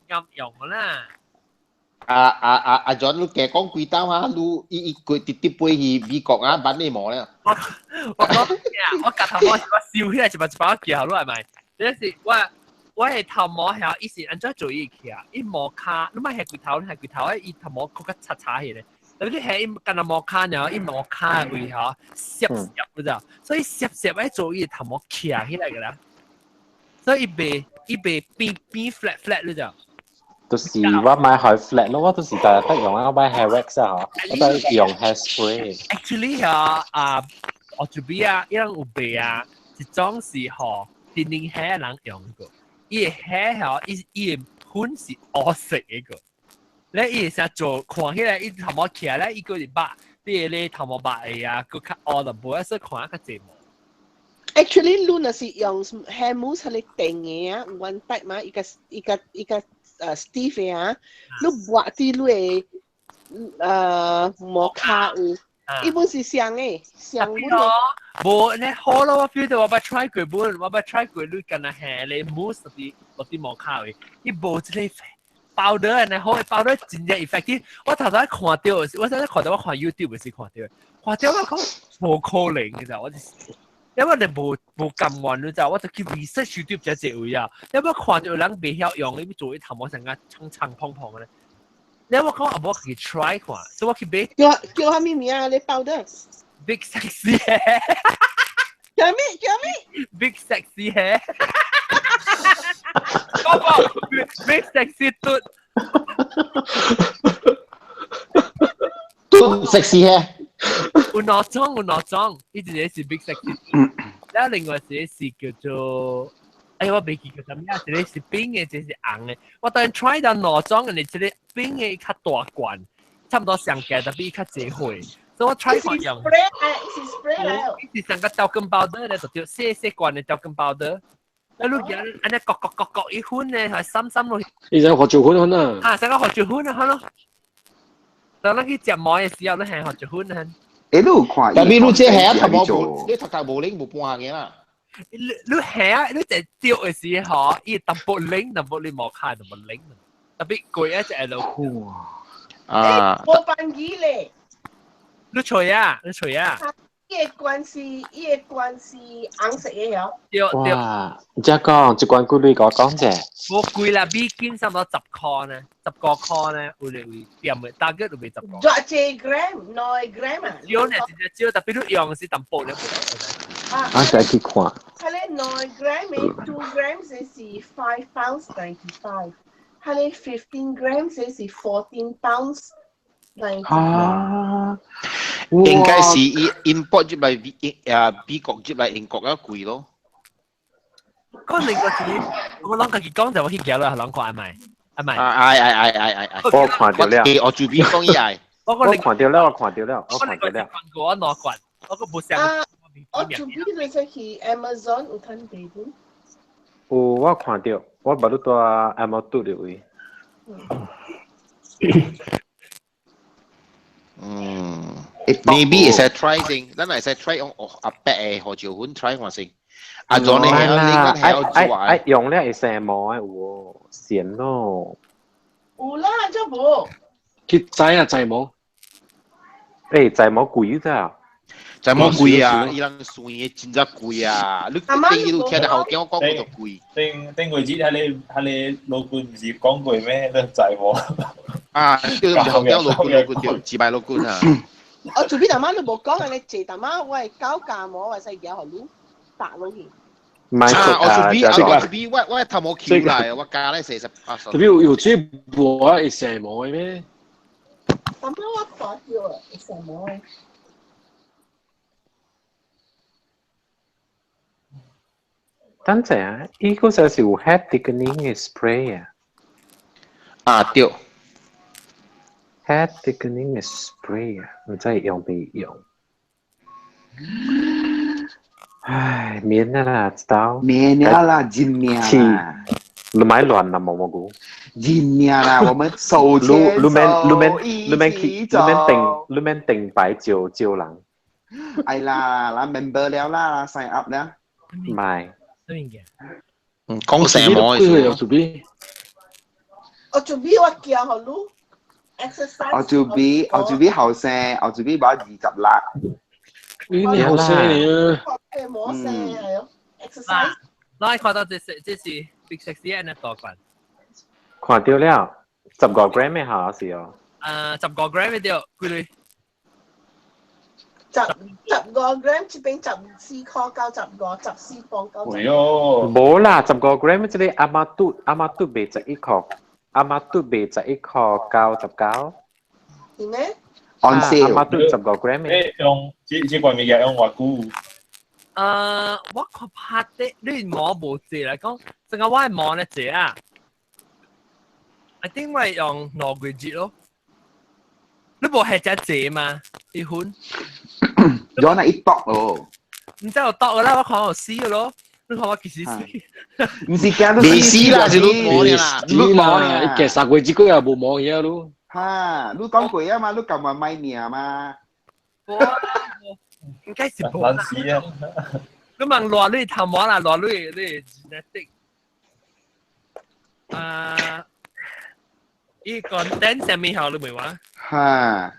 B: 啱用啦。
G: 阿 John 你嘅講幾刀啊？你佢直接背去美國啊，揾你毛咧。
B: 我講我夾頭毛是我燒起來就把夾落嚟咪。有時我係頭毛係以前按照做伊徛，伊毛卡，你咪係骨頭，伊頭毛嗰個擦起嚟。但係你係伊跟阿毛卡然後伊毛卡嘅位嚇攝你知，所以攝喺做伊頭毛徛起來㗎啦。所以伊被變 flat 你知。
D: 就是我買係 flat 咯，我都是得用我買 hair wax 啊，我都用 hair spray。Actually
B: 我做邊啊，一樣有備啊，一種是嗬電靈 hair 人用個，伊個 hair 嗬，伊個款是黑色嘅個，咧伊成做看起來伊頭毛起來咧，伊個是白，你頭毛白嘅啊，佢較黑就冇，所以看較濟毛。
E: Actually，你若是用 hair mousse 係你定嘅啊，one type 嘛，一個Steve 啊，你畫啲你毛卡有，一般是上嘅，上本咯。
B: 無你好咯，我 feel 到我捌 try 過本，我捌 try 過你跟阿 hair 你 mousse 啲毛卡嘅，伊無一個powder 嘅，好嘅 powder 真正 effective。我頭先看到，我看 YouTube 時看到我講無可能嘅咋，我因為你冇咁運你知，我就去 research YouTube 只隻位啊。因為看到有人未曉用，你做啲頭毛成個長蓬蓬嘅咧。你有冇講我去 try 看，所以我去買。
E: 叫下咩名啊？你powder
B: Big Sexy Hair。
E: 叫咩
B: ？Big Sexy Hair。Big Sexy
G: 都 sexy 嘅。
B: 有兩種，一隻是 Big Sexy，然後另外一隻是叫做，我未記叫什麼，一隻是冰嘅，一隻是硬嘅。我當然 try 到兩種，人哋一隻冰嘅較大罐，差唔多上架，但比較濟貨，所以我 try 過用。是成個豆根 powder 咧，就叫細罐嘅豆根 powder。你錄人，安尼割一款咧，係深落去。
C: 你想學做款啊？
B: 啊，成個學做款啊，咯。當你去食毛嘅時候，你係學做款啊。
F: 誒，你有看？
G: 但係你即係頭毛冇，你頭冇領冇半嘅啦。
B: 你係你就掉嘅時候，伊淡薄領，淡薄你冇看，淡薄領，特別貴一隻喺度。
G: 啊！
E: 冇辦法咧。
B: 你除啊！
E: 伊個罐是紅色嘅嗬。
B: 對，
D: 哇！即係講一罐古類講啫，
B: 我貴啦，比金差唔多10塊呢，10個塊呢，有嚟會點嘅，大概都未10個。
E: 咗幾 gram 啊？
B: 少呢，少，特別你用是淡薄咧。
D: 啊，再去看。
E: 係咧9 gram 嘅2 grams 是5 pounds 95，係咧15 grams 是14 pounds 95。
D: 啊！
G: 應該是import 入嚟美國入嚟英國嘅貴咯。
B: 嗰另個字，我諗佢講就我去搞啦，諗過係咪？係咪？
D: 我看到了。
G: 我做邊講嘢？
B: 我
D: 看到了。
B: 我攞罐，我個冇上。
E: 我做邊度就去 Amazon 有睇地盤。
D: 有我看到，我把你到 Amazon 入位。
G: maybe 會使 try 先，咱會使 try 用阿伯嘅何兆歡 try 我先。阿 John 你係
D: 用咧係什麼嘅喎？鮮咯。
E: 有啦，做冇。
C: 佢仔啊，仔冇。
D: 誒，仔冇貴咋？
G: 仔冇貴啊！伊人算嘅真係貴啊！你你都聽得後邊我講就貴。
H: 頂個節喺你老官唔是講過咩？都仔冇。
G: 啊！叫後邊老官叫自賣老官啊！
E: 我做邊大媽都冇講啊！你借大媽喂交價冇，或者有學佬白佬嘅。
D: 唔係
G: 我做 B， 我頭冇橋嚟，我價咧48。
C: 特別有這部啊，係什麼嘅咩？
E: 大媽我發掉啊，什麼？
D: 等陣啊，呢個就係有 head thickening 嘅 spray 啊。
G: 啊對
D: ，head thickening 嘅 spray 啊，唔知用未用？唉，免啦，知道。
F: 免啦，真免啦。
D: 你買亂啦，毛毛菇。
F: 真免啦，我們手牽手
D: 你們定擺招人。
F: 係啦，嗱 member 了啦 ，sign up 啦。
D: 唔係。
G: 講什麼？
C: 我做 B，
E: 我做 B 我叫學佬 exercise。
F: 我做 B 後生，我做 B 把20啦。
C: 你好聲啊！
E: 誒冇聲係咯 ，exercise。
B: 嗱，看到這是 big sexy 呢多罐。
D: 看到了，10個 gram 嘅下是哦。
B: 10個 gram 嘅掉，幾類
E: ？10個 gram 接邊14塊90個，14磅90。
H: 會喲。
D: 冇啦，10個 gram 即係阿媽嘟賣11個，阿媽嘟賣11個99。
E: 點咩
F: ？On sale。
D: 阿媽嘟10個 gram 嘅。
H: 用這罐物嘢用偌久？
B: 我確拍的，你摸冇字嚟講，淨係我係摸呢字啊。I think 我係用挪鬼節咯。你冇係隻字嘛？啲款。
F: 咗那一篤哦。
B: 唔知我篤噶啦，我看我試嘅咯。你看我幾時試？
F: 唔是驚到
G: 試啦，就攞摸啦，
C: 攞摸啦，其實佢自己又冇摸嘢咯。
F: 嚇，你講過啊嘛，你撳埋咪面嘛。
B: 應該是冇。
H: 難試啊！
B: 你問羅女探摸啦，羅女你的。依個 content 上面好你未話？
F: 嚇。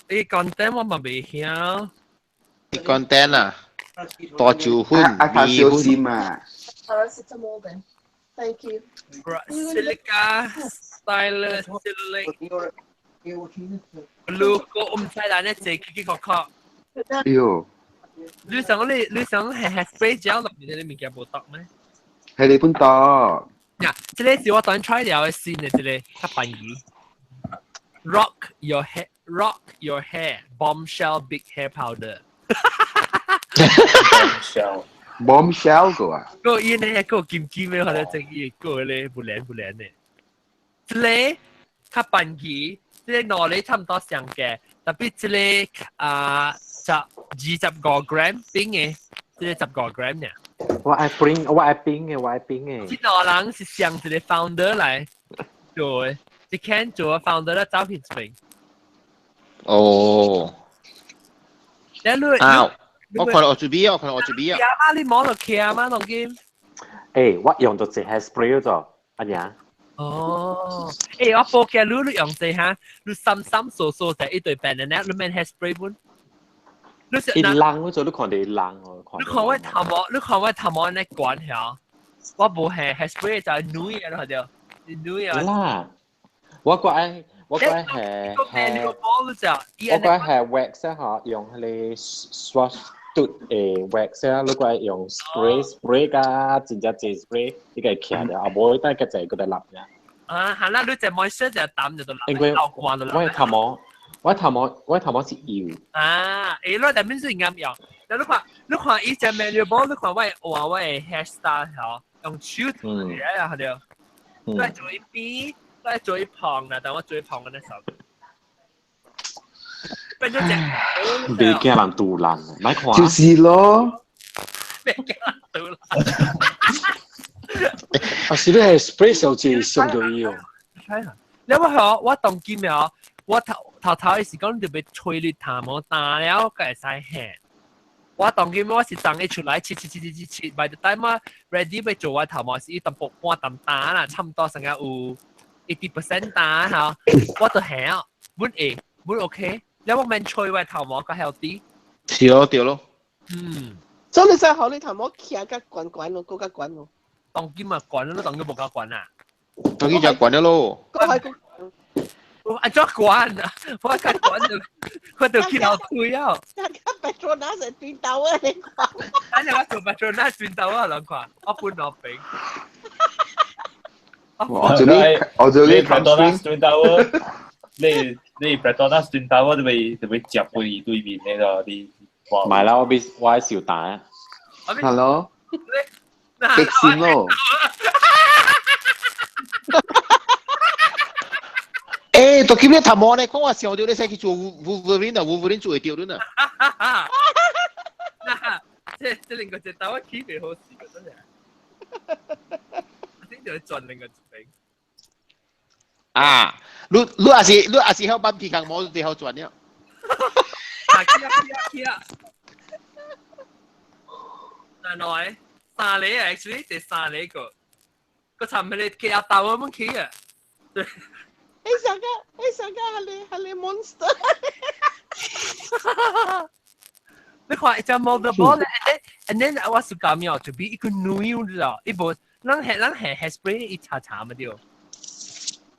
B: 依 content 我咪未曉。
G: 啲 content 啊，多招歡，
F: 阿卡小心啊。
E: Paracetamol then. Thank you.
B: Silica, stylus, silic. Blue 個唔使但係只幾個殼。
F: 喲。
B: 你想係 hairspray gel 入面啲物件冇得咩？
F: 係你本多。
B: 呀，即係是我當 try 掉嘅先嘅，即係吸扮嘢。Rock your hair, bombshell big hair powder.
F: Bombshell 個啊？
B: 個依呢個劍嘅，可能正依個咧不靚嘅。即係吸扮嘢，即係攞嚟差唔多上嘅，特別即係20個 gram 冰嘅，即係10個 gram 嘅。
D: 我愛冰嘅。
B: 即係人是上一個 founder 嚟做，你看做 founder 嘅照片出嚟。
G: 哦。啊！我看到我做 B 啊！
B: 你摸到佢嘛？當劍。
D: 誒，我用咗隻 hairspray 咗，阿娘。
B: 哦。誒，我報嘅你用隻嚇，你深掃就一對 banana，你咩 hairspray 本？
D: 一浪我做你看你浪哦，
B: 你看我頭毛，你看我頭毛那管下，我冇係 hairspray 就係女嘅咯，對，女啊。
D: 啦，我係我係wax 嚇，用你 swatch 嘟wax 啊，如果係用 spray 㗎，真正係 spray，呢個係強嘅，啊冇得嘅就係嗰啲立嘅。啊，係啦，你隻 moisture 就抌就到立，因為我頭毛是油。啊，誒，但係邊啱用？你看以前 manual， 你看我係 hairstyle 嗬，用手做嘅啊，係對。都係做一邊，都係做一旁啦，但我做一旁嗰啲手。變咗隻，俾驚人杜爛，咪看。
F: 就是咯。
B: 俾驚人杜爛。
D: 啊，是你係 spray 時候至上到要。
B: 係啊，因為我當見咩我頭嘅時講就俾吹你頭毛打了，佢係使輕。我當見我是當你出來切，by the time 我 ready 俾做我頭毛是一淡薄半淡打啦，差唔多成個有80% 打嚇，我都輕，本 OK，因為我咪吹我頭毛個 healthy。
F: 是咯，對咯。
E: 所以你真係好，你頭毛企個滾咯，嗰個滾咯。
B: 當見咪滾咯，當見冇夠滾啊。
F: 當見就滾咗咯。
B: anh chót quán phải cái quán được có được khi nào thui á
E: cái Petronas là tuyên tàu á
B: anh là cái Petronas tuyên tàu á lần qua ở phun nó bị
F: 我做啲
H: Petronas tuyên tàu á你 Petronas tuyên tàu á就被接回對面嗰度啲
D: 唔係啦我係小蛋
F: Hello 激線咯誒，讀劍呢頭毛咧，講話笑到你使去做 Wolverine 啊 ，Wolverine 做會掉咗啊！
B: 即令個隻豆一起嚟好事嘅真係，我先就去轉另個邊。
F: 啊，你還是喺班皮강毛地後轉了。
B: 啊！嗱，來三厘啊 ，actually 係三厘個尋日你寄阿豆咁樣企啊。
E: Saka hale monster
B: 你看隻毛的波咧 and then 我是咁樣就比一個女你知道一部咱係 hairspray 一擦擦嘛對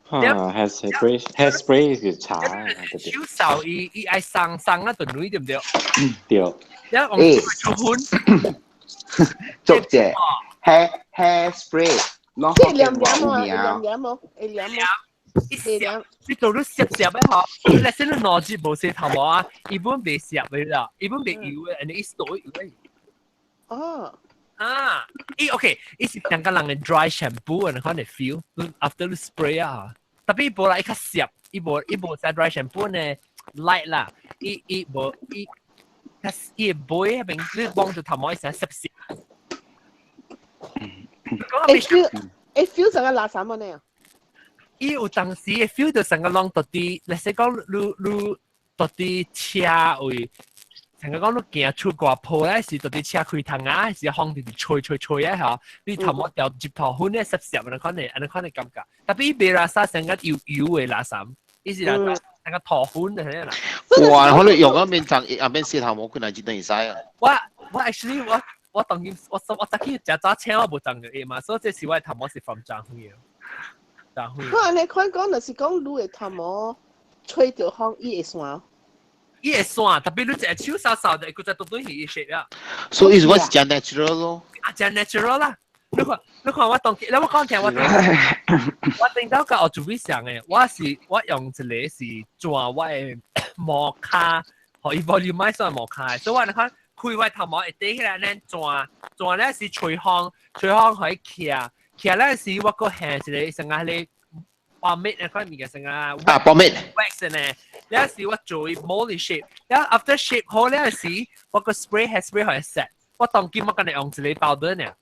D: hairspray 是擦
B: 手手伊愛生啊對女對唔對
D: 對
B: 然後我出款
F: 捉隻 hairspray 攞
E: 即係兩
B: 你做到攝嘅嗬，你先你攞住部洗頭毛啊，一般被攝嘅啦，一般被油嘅，你一store油嘅。
E: 哦。
B: 啊，OK，呢是兩個人嘅 dry shampoo，你可能 feel after 你 spray 啊，特別部來一個攝，一部在 dry shampoo 呢 light 啦，一部杯入邊你幫住頭毛一成攝。
E: feel 成個垃圾乜嘢？
B: 伊有當時會 feel 到成個人到啲，例如講你到啲車位，成個講你行出外鋪咧，是到啲車開窗啊，還是風直吹啊嚇，你頭毛掉接頭粉咧，濕你可能感覺，特別別垃圾成個油嘅垃圾，意思係成個頭粉嘅係啦。
F: 哇！可能用嗰邊層邊洗頭毛佢係絕對唔使啊。
B: 我 actually 我當然我早起食早餐我冇掙嘅嘛，所以這是我頭毛是from 張輝。
E: 可能你講就是講你嘅頭毛吹到風，伊會散。
B: 伊會散，特別你隻手掃掃的，佢就到對起伊 shape 啊。
F: 所以我是講 natural 咯。
B: 啊，講 natural 啦。你看我當，你我講聽我聽到個我做咩想嘅，我用一個是轉我嘅毛卡，可以 volume 上毛卡，所以我你看開我頭毛一低起來咧轉咧是吹風可以徛。其實咧是我個hand一個成個咧pomade 嗰啲嘅成個
F: pomade
B: wax 咧，有時我做 moldy shape，然後 after shape 好咧時我個 hairspray 可以 set，我當今我今日用一個 powder 呢，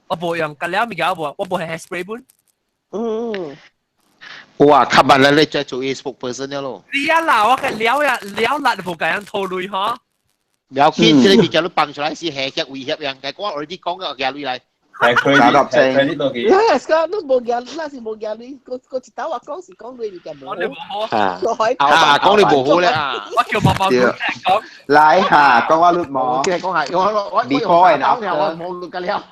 B: 我冇用隔兩面我冇係 hairspray 本。
F: 哇！吸引你再做 spokesperson 咗咯。
B: 你啊嗱，我嘅撩辣冇咁樣套路呵。
F: 了解，即係叫你蹦出來是下腳威脅樣嘅，我 already 講嘅嘅女嚟。
H: 係佢呢度嘅。
E: Yes，個都冇嘅，那是冇嘅，你個一刀話講你嘅冇。
B: 我哋冇好。
F: 講你冇好咧啊！
B: 我叫毛毛講，
F: 來嚇，講話律模。
G: 即係講係我
F: Before and
G: 我
F: after
G: 冇㗎了。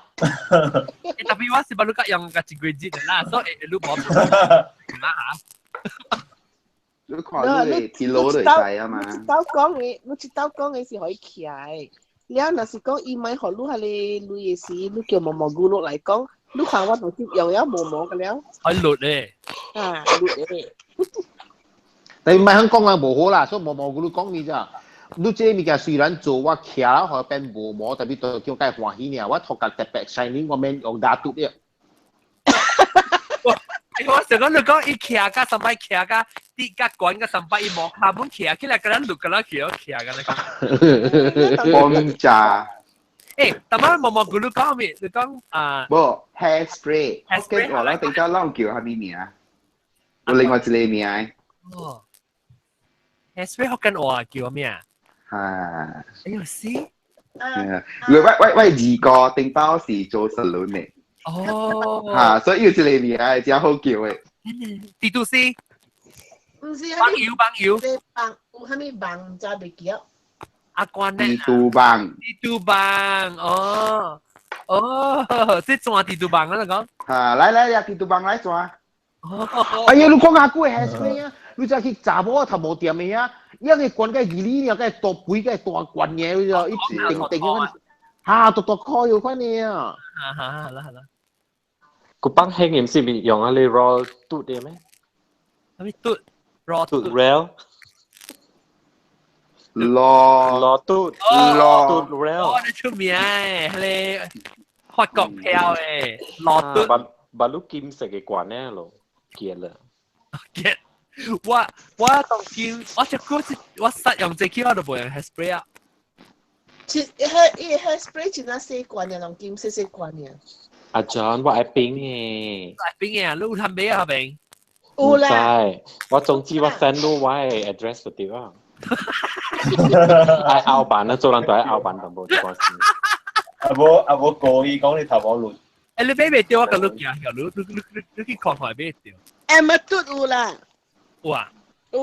B: Tapi wah si baru kat yang kacang grejit lah. So lu mau lah.
F: 你看你鐵路都會使啊嘛。
E: 你知道講嘅是可以騎嘅。你若是講伊咪學你係你類嘅事，你叫毛毛菇落嚟講，你看我同接用有毛毛嘅了。
B: 可以錄咧。
E: 啊，錄嘅。
G: 但係唔係香港啊冇好啦，所以毛毛菇講你咋？你這物件雖然做我騎啦，可變無毛，特別對叫介歡喜呢，我頭殼特別細呢，我免用打嘟嘅。
B: 我成個你講伊騎架sampai騎架啲架管架sampai伊毛下本騎起來，個人錄個人騎個那個。
F: 崩炸。
B: 誒，但係毛毛菇你講咩？你講啊？
F: 冇 hair spray。跟住我咧，點解啷叫係咩名啊？有另外一個名。
B: 哦 hair spray 學緊我啊，叫咩啊？
F: 啊。
B: 哎呦，是。
F: 喂，二個定包是做 salon 嘅。
B: 哦。
F: 嚇，所以要一個名係真好叫嘅。
B: 地都是。
E: 唔是
B: 幫油幫油。
E: 幫有蝦米幫揸袂記啊？
B: 阿關呢？
F: 地都幫。
B: 地都幫，哦，即係做地都幫啊！你講。
F: 嚇，來呀，地都幫來做。
G: 哎呀，你講下句 hair spray 啊！你就去查某頭毛店嘅啊！一個罐嘅二厘呢，個大杯嘅大罐嘢，佢就一定定咁嚇，獨開要翻你啊！
B: 係啦。
D: กูปังเฮงเอ็มซีบี用อะไรรอตูดได้ไหม
B: 係咪ตูดรอ
D: ตู
B: ตู
D: ด
B: ด
D: เร็วรอตูดตูดเร็ว
B: ได้出名誒，係發國票誒，รอตูด
D: บาลูกิมเสกกว่าแน่หรอเกลียดเลย
B: 嘅，我當見我隻歌我實用隻機我都冇用 hairspray 啊，
E: 伊 hairspray 真係細罐嘅，同金細罐嘅。
D: อาจารย์ว่าไอ้ปิงไง
B: 邊嘅ลูกทำ咩啊邊？
E: 有啦，
D: ใช่ว่าจงจีว่าเซนรู้ไว้ address ปฏิว่าไอ้เอาบันนะโจรันตัวไอ้เอาบันตำบลก่อนสิ
H: 阿無故意講你頭毛亂。
B: 誒，你俾未掉我個 look 呀？你去看看俾掉。
E: 誒咪嘟有啦，
B: 哇！
E: 有，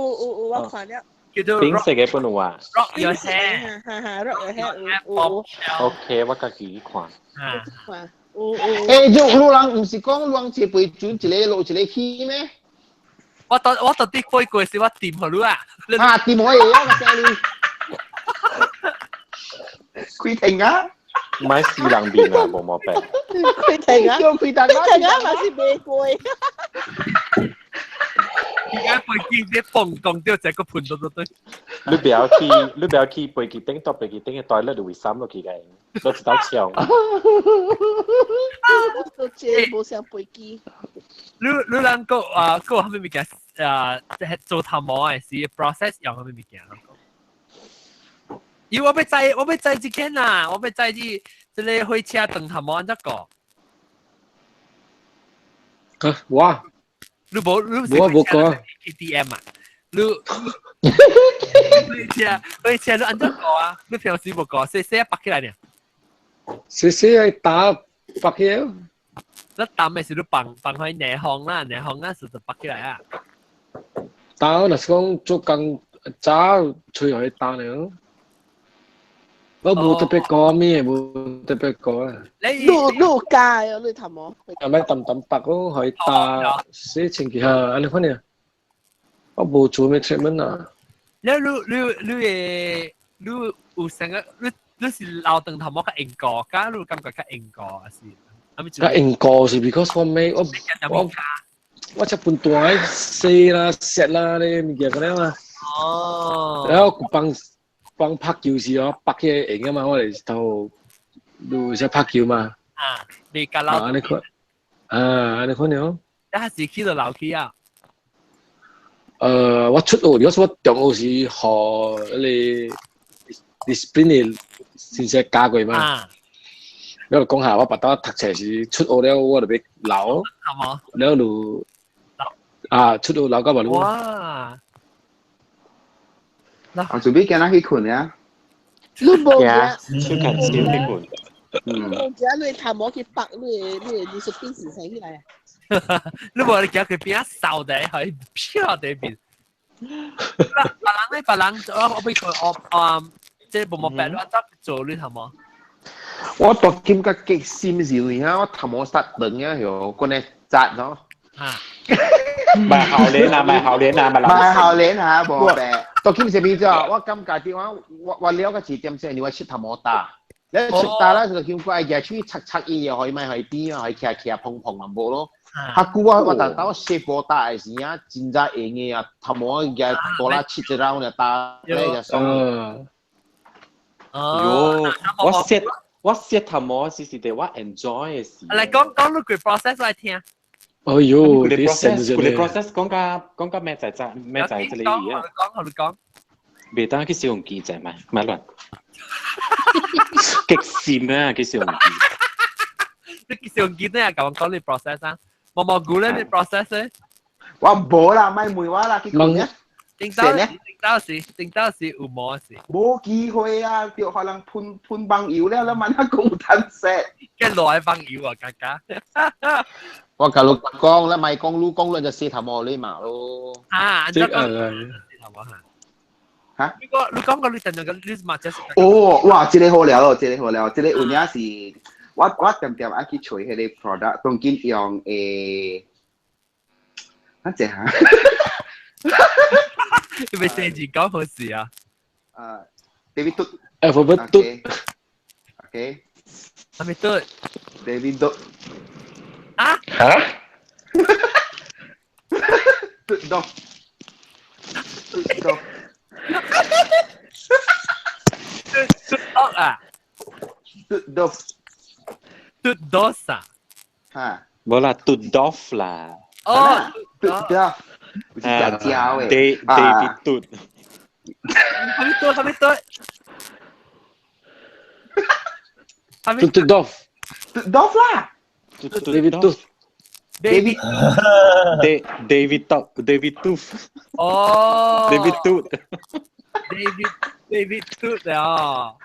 E: 我看了。
B: 叫做
D: ปิงเสกปุ่นว่า
B: rock your hair。
E: 哈，rock your hair，
D: โอเคว่ากะกี่ขวาน
G: 誒，路人唔是講路人一杯酒，一個落一個起咩？
B: 我到啲開過時，我掂佢咯啊！
G: 啊，掂可以啊，個聲你。
F: 佢停啊！
D: ไม้สีหลังบินอ่ะบ่มอแปะ
E: 佢停啊，佢停啊，還是未過。
B: 而家背肌啲風降掉隻個盤度都對。
D: 你不要去背肌頂到背肌頂嘅袋咧，就會ซ้ำ落去嘅，都知道笑。
E: 都借冇上飛機。
B: 你兩個個係咪物件做頭毛嘅是 process 用係咪物件？我要知一件啊！我要知即個火車斷頭毛安怎個？
C: 哇！
B: 你冇
C: 講
B: ATM 啊？你火車你安怎個啊？你平時冇個，寫白起來呢？
C: 寫係打白嘢。
B: 你打咩時都放喺內行啦，內行嗰時就白起來啊！
C: 打那是講做工早吹去打了。我冇特別講咩，冇特別講啊。
E: 路加啊，你頭毛。
C: 係咪淡白咯？去打寫前期下，安尼款呢？我冇做咩 treatment 啊。
B: 你有成個你是留長頭毛較硬個，假如感覺較硬個啊是？
C: 較硬個是 because 我只半袋細啦、石啦啲物件嗰啲嘛。哦。然後幫拍球時哦，拍嘅型啊嘛，我哋頭路只拍球嘛。
B: 啊，你夾撈。
C: 你看了。
B: 一下子去到樓梯啊。
C: 我出學，如果我中學時學你 discipline 先至教過嘛。然後講下我把刀讀冊時出學了，我就俾鬧。係嘛？然後就出學鬧交埋咯。哇！
F: 我準備跟他去困呀。
E: 你冇
D: 嘅，超近少啲困。
E: 冇嘅，你頭毛去白，你是邊時醒起來啊？
B: 你冇你叫佢變瘦地，係飄地變。白人，我俾佢即係冇冇白亂執做呢係嘛？
G: 我讀兼個極閃少呀，我頭我實等呀，有個呢扎咯。
B: 啊，
D: 買後年啊，買後年啊，買
F: 買後年嚇冇病。
G: 讀兼是邊咗？我今屆啲我了個字點先，你話出頭我打，你出打啦就叫佢嘅出拆嘢可以買去邊啊？可以騎碰碰咁冇咯。下估我但係我寫波打嘅時啊，真係硬嘅啊，頭我嘅多啦切咗啦，就打咧就送。
D: 喲，我識頭毛時時地我 enjoy 嘅事。
B: 嚟講你個 process 嚟聽。
C: 哎呦，
D: 佢哋 process 講緊咩仔仔咩仔之類嘢啊？
B: 你講。
D: 未當佢小紅機仔嘛，咪亂。極閃啊！佢小紅機。
B: 你小紅機咧講你 process 啊？冇估咧你 process 咧？
F: 我冇啦，咪梅話啦，佢講嘅。
B: 定到時有冇事？
F: 冇機會啊！掉可能判棒油咧，你問下公攤食。
B: 跟落去棒油啊，家家。
G: 我教你講啦，咪講路講論就四頭毛呢嘛咯。
B: 啊，
C: 即係
F: 嚇？
B: 你講個你陣個你嘛就是。
F: 哦，哇！這個好聊咯，這個好聊，這個有影是，我點愛去找迄個 product，當今用乜嘢嚇？
B: 你咪成日講好事啊
F: ？David Tut。Alphabet
C: Tut。
F: OK。
B: 係咪Tut？David
F: Tut。
B: 啊？
C: 嚇
F: ？Tut Dog。Tut Dog。Tut
B: Dog 啊
F: ？Tut Dog。Tut
B: Dos 啊？
F: 嚇？
D: 冇啦，Tut Dog 啦。
B: 哦
F: ，Tut Dog。我是假膠誒。
D: David Tut。
B: 係咪Tut？Tut
C: Dog。Tut
F: Dog 啦。
C: David Tut。David
D: Tut。
B: 哦。
D: David Tut。David
B: Tut 啊。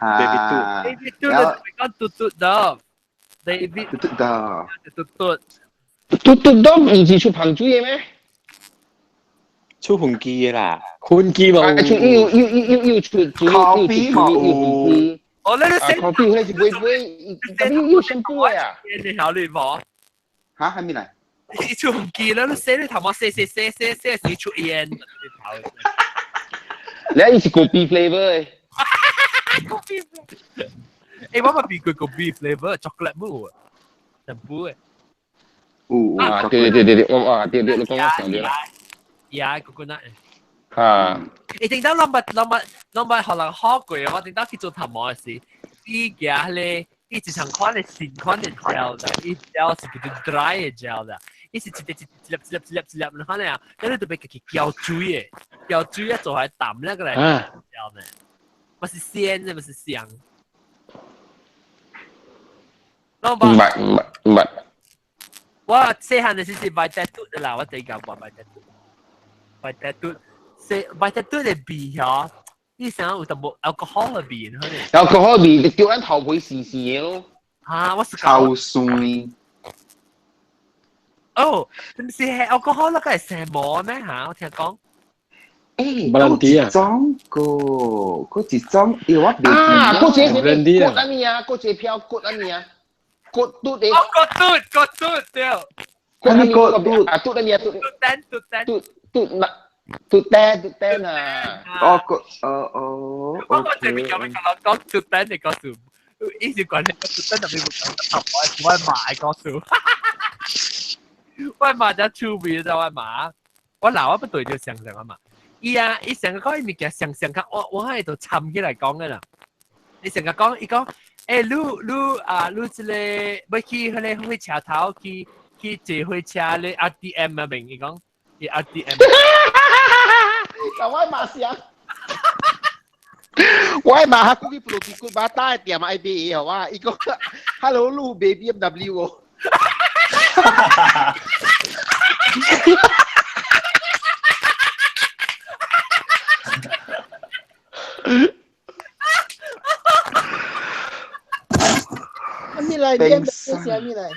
D: David Tut。David
B: Tut 係講Tut Dog。David
F: Tut Dog。Tut
G: Dog 唔是出彭珠嘅咩？
D: 出紅機啦，
C: 寬機嘛，
G: 要出，coffee
F: 冇。
B: 我呢啲
G: coffee 咧就會要新杯啊！
B: 你考慮冇？
F: 嚇係咪嚟？
B: 你出紅機啦，你寫你頭毛寫時出煙。
G: 你係是 coffee flavor
B: 誒？誒，我咪變佢 coffee flavor chocolate mousse，真杯。
G: 對，我對，你講我想啲啦。
B: 呀，coconut。
G: 誒，
B: 點解諗可能好貴啊？我點解去做頭毛嘅事？依家咧，一直想看嘅新款嘅 gel 嘅，一 gel 是叫做 dry 嘅 gel 嘅，一是一粒，你看咧啊，嗰啲特別嘅膠水嘅，膠水一做係淡咧個嚟 gel 呢，唔係鮮嘅，唔係香。
G: 唔係。
B: 我細漢嘅時是買 tattoo 嘅啦，我第一個買 tattoo。買 tattoo 嘅味嗬，你想有淡薄 alcohol 嘅味，可能。
G: alcohol 味，你叫人頭會試試咯。
B: 嚇，我是
F: 臭酸。
B: 哦，唔是係 alcohol 嗰個係蛇魔咩嚇？我聽講。
F: 誒，嗰種嗰一種，因為我未見過。
G: 嗰隻骨啊你啊，嗰隻票骨啊你啊，骨嘟你。
B: 哦，骨嘟對。
G: 骨啊你骨嘟啊，嘟啊你啊，嘟蛋啊！
B: 我這邊有咩講嘟蛋嘅歌詞，以前講嘅嘟蛋特別會講，我買歌詞，我買咗出面就我買，我嗱我不對就想啊嘛，伊成日講伊物件想看，我喺度參起嚟講嘅啦，伊成日講伊講，你即個要去迄個火車頭去坐火車咧 RTM 啊明伊講，伊 RTM。
G: 我馬上，我馬下估佢攞住佢把帶點 IBA 好啊？一個 Hello 路 BMW 哦。
E: 咩嚟 ？BMW 係咩嚟？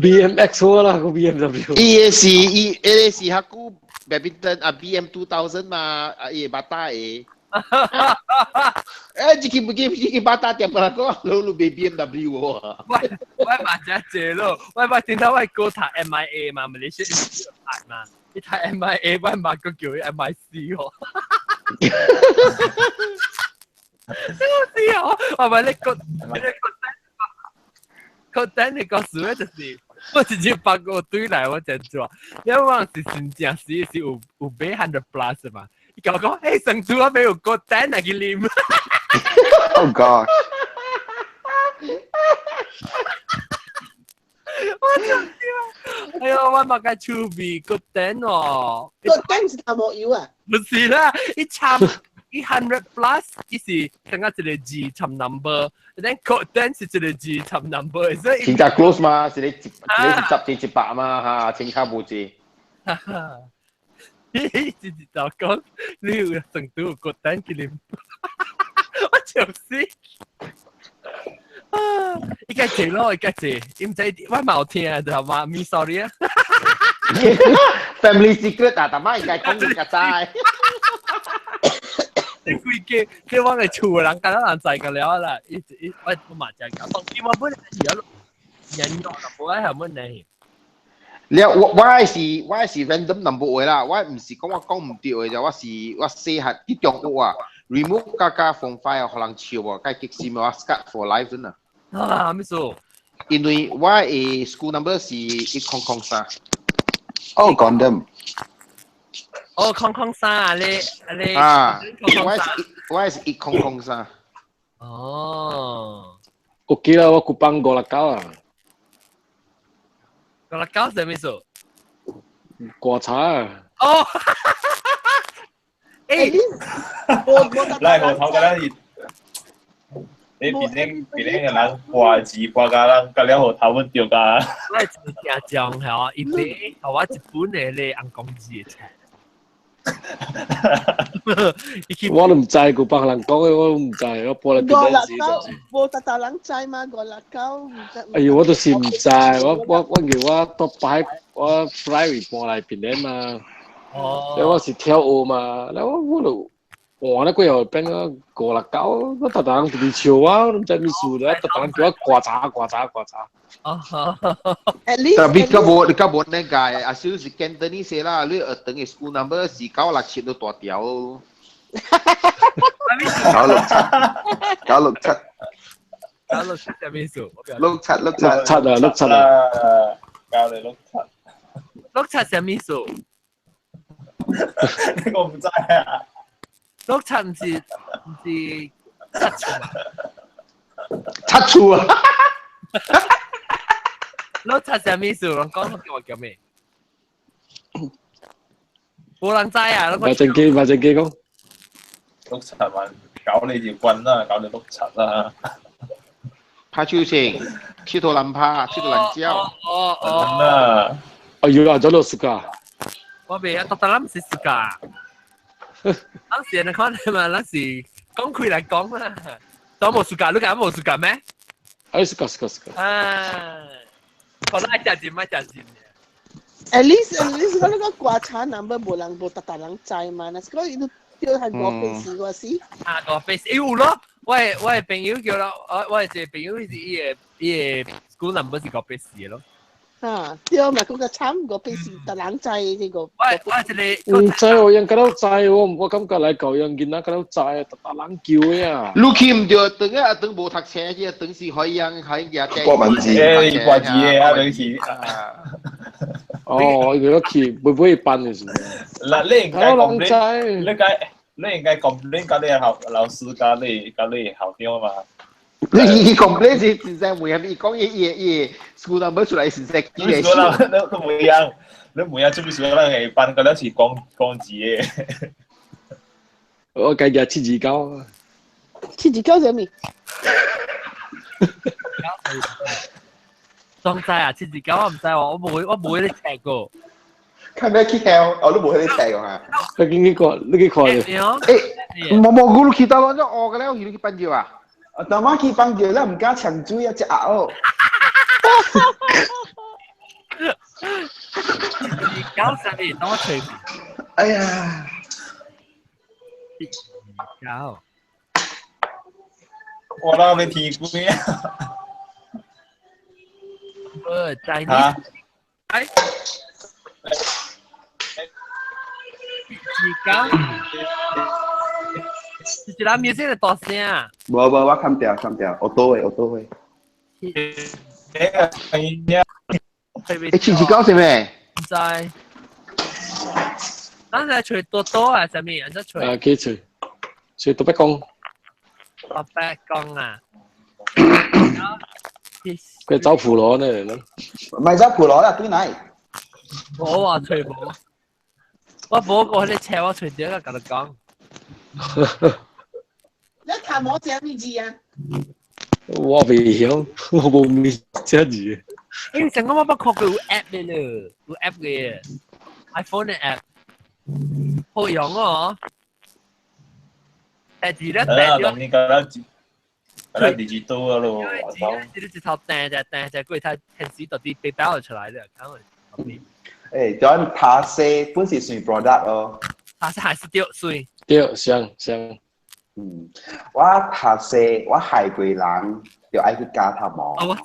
C: BMX 啦，個 BMW。EAC
G: 佢估 badminton 啊 BM 2000嘛，啊嘢把帶誒。Jiki bata tiap orang kau lu BMW
B: 我嘛真济咯，我顶头我哥读 MIA 嘛，马来西亚嘛，你读 MIA， 我嘛个叫佢 MIC 哦。我咪你個等你個數咧，就是我直接發個堆嚟，我就做，因為我是真正是有買100 plus 嘛，伊講誒成都我沒有個等嚟嘅念。
F: Oh God！
B: 我就知哎呦，我冇個出味個等哦，
E: 個等是淡薄油啊？
B: 不是啦，一參。100 plus 伊是等下一個字尋 number，但係等是一個字尋 number，所以。
G: 真正 close 嘛，是你10至100嘛嚇，真卡冇字。
B: 你直接就講你有成都個等嘅念，我笑死。依家謝咯，依家謝，唔使我冇聽啊，就係話 me sorry 啊。
G: Family secret 啊，但係而家講嘅齋。
B: 佢嘅我嘅厝人間人知㗎了啦，我麻將講，當時我本來有人用就冇係乜嘢。
G: 你我係 random number 位啦，我唔是講我講唔對嘅，我試下啲中屋啊 ，remove 加 from file 可能潮喎，該激死我 start for life 真啊。
B: 啊，咩數？
G: 因為我嘅 school number 是103。
F: Oh condom。
B: 哦，003啊，你
G: 啊，我係103。
B: 哦
C: ，OK 啦，我kupang 569啊。
B: 569係咩數？
C: 果茶啊。
B: 哦，誒，
H: 來我頭家你邊個人掛字掛家人，隔了後頭揾掉㗎。
B: 我係正將係一杯，係我一本嘅咧紅公字嘅茶。
C: 我都唔知佢幫人講嘅，我都唔知，我播嚟邊陣時就。
E: 冇特特人知嘛，569唔知。
C: 哎呀，我都是唔知，我叫我都擺我 private 播嚟邊陣嘛。哦。因為我是跳舞嘛，然後我就換咧，佢又變咗569，我特特人邊笑啊，唔知咩事咧，特特人叫我掛茶。
E: At least
G: tapi kau buat negai asil si Cantonese lah lu tengah school number si kau lah cip tu tua tiao
F: Kalau chat
B: 係咩數？
F: 碌柒
C: 碌柒啊！
H: 教你碌柒。
B: 碌柒係咩數？
H: 呢個唔知啊。
B: 碌柒唔是七
G: 處啊！
B: 碌柒係咩數？講叫我叫咩？冇人知啊！
C: 馬正基講。
H: 碌柒咪搞你條棍啦，搞你碌柒啦。
G: 拍超情，超到爛拍，超到爛焦。
H: 哦。
C: 哎呀，做到暑假。
B: 我未啊，特登諗是暑假。當時你講嘛，當時講佢嚟講啦。當冇暑假，你講冇暑假咩？
C: 哎，暑假。
B: 可能係真係真。
E: At least kalau kau kuaca number bolang bota tarang cai mana. Kalau itu dia係我平時個事。
B: 啊，個平時有咯，我係朋友叫啦，我係朋友伊個 school number 是個平時咯。
E: 啊，對咪嗰個慘個平時tarang cai呢個。
B: 我係你。
C: 唔知我ยัง嗰度知我感覺嚟舊樣見啦，嗰度知特冷叫呀。
G: ลูกคิมเดียวตึงอ่ะตึงโบทักแชร์ที่ตึงสีหอยยังหอยยาแก้
F: 掛文字
H: 掛字嘅啊，你似。
C: 哦，佢屋企會唔會辦嘅事？
H: 嗱，你應該 complain 緊你老師緊你校長嘛。
G: 你 complain 是真正每日你講嘢 school number 出嚟是真嘅。
H: 你每日出邊school number 係辦嗰兩次講字嘅。
C: 我計日729。
E: 729係咩？
B: 裝齋啊，729我唔知喎，我冇啲踢過。
F: 看咩 kick out， 我都冇喺啲踢㗎。
C: 你幾個？
G: 冇咕嚕 kita 攞咗我嘅咧，我見到佢笨住啊！
F: 但係佢笨住咧，唔加長嘴一隻鴨。
B: 729上面多隨便。
F: 哎呀！
B: 搞。
H: 我那没听过呀。
B: Chinese。哎。搞。是一粒music 大聲啊！
F: 無，我砍掉，我倒位。
G: H 字搞什麼？
B: 唔知。咱係吹多多啊，啥物？人家吹。
C: 幾吹多北講。
B: 多北講啊！
C: 佢走普羅呢？
F: 唔係走普羅啦，對奶。
B: 我話吹冇，我冇過你車我吹掉啦，同你講。
E: 你頭毛寫咩字啊？
C: 我未曉，我冇咩寫字。
B: 誒，成個我不確佢有 app 嘅嘞，有 app 嘅 iPhone 嘅 app，好用哦。誒，字咧訂咗。
H: 你嗰啲 digital 咯，
B: 字咧直頭訂就佢睇平時到啲被包出來咧，咁我。
F: 誒，John 他寫本是算 product 哦。
B: 他是還是掉水？
C: 掉香。
F: 我他寫我海歸人，就愛去加他毛。
B: 我知，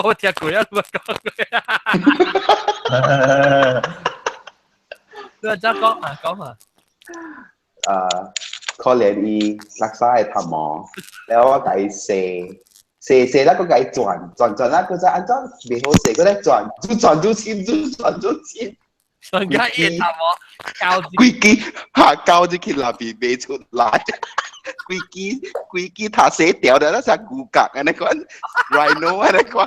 B: 我聽過一個講嘅。你話講啊，講啊。
F: 可憐伊垃圾係他毛，然後我計射啦，佢計轉啦，佢就按照未好射，佢咧轉咗錢。
B: 上家一頭我
F: 規支下膠就去那邊賣出來，規支他寫掉的那隻骨骼啊，那個 rhino 啊，那個。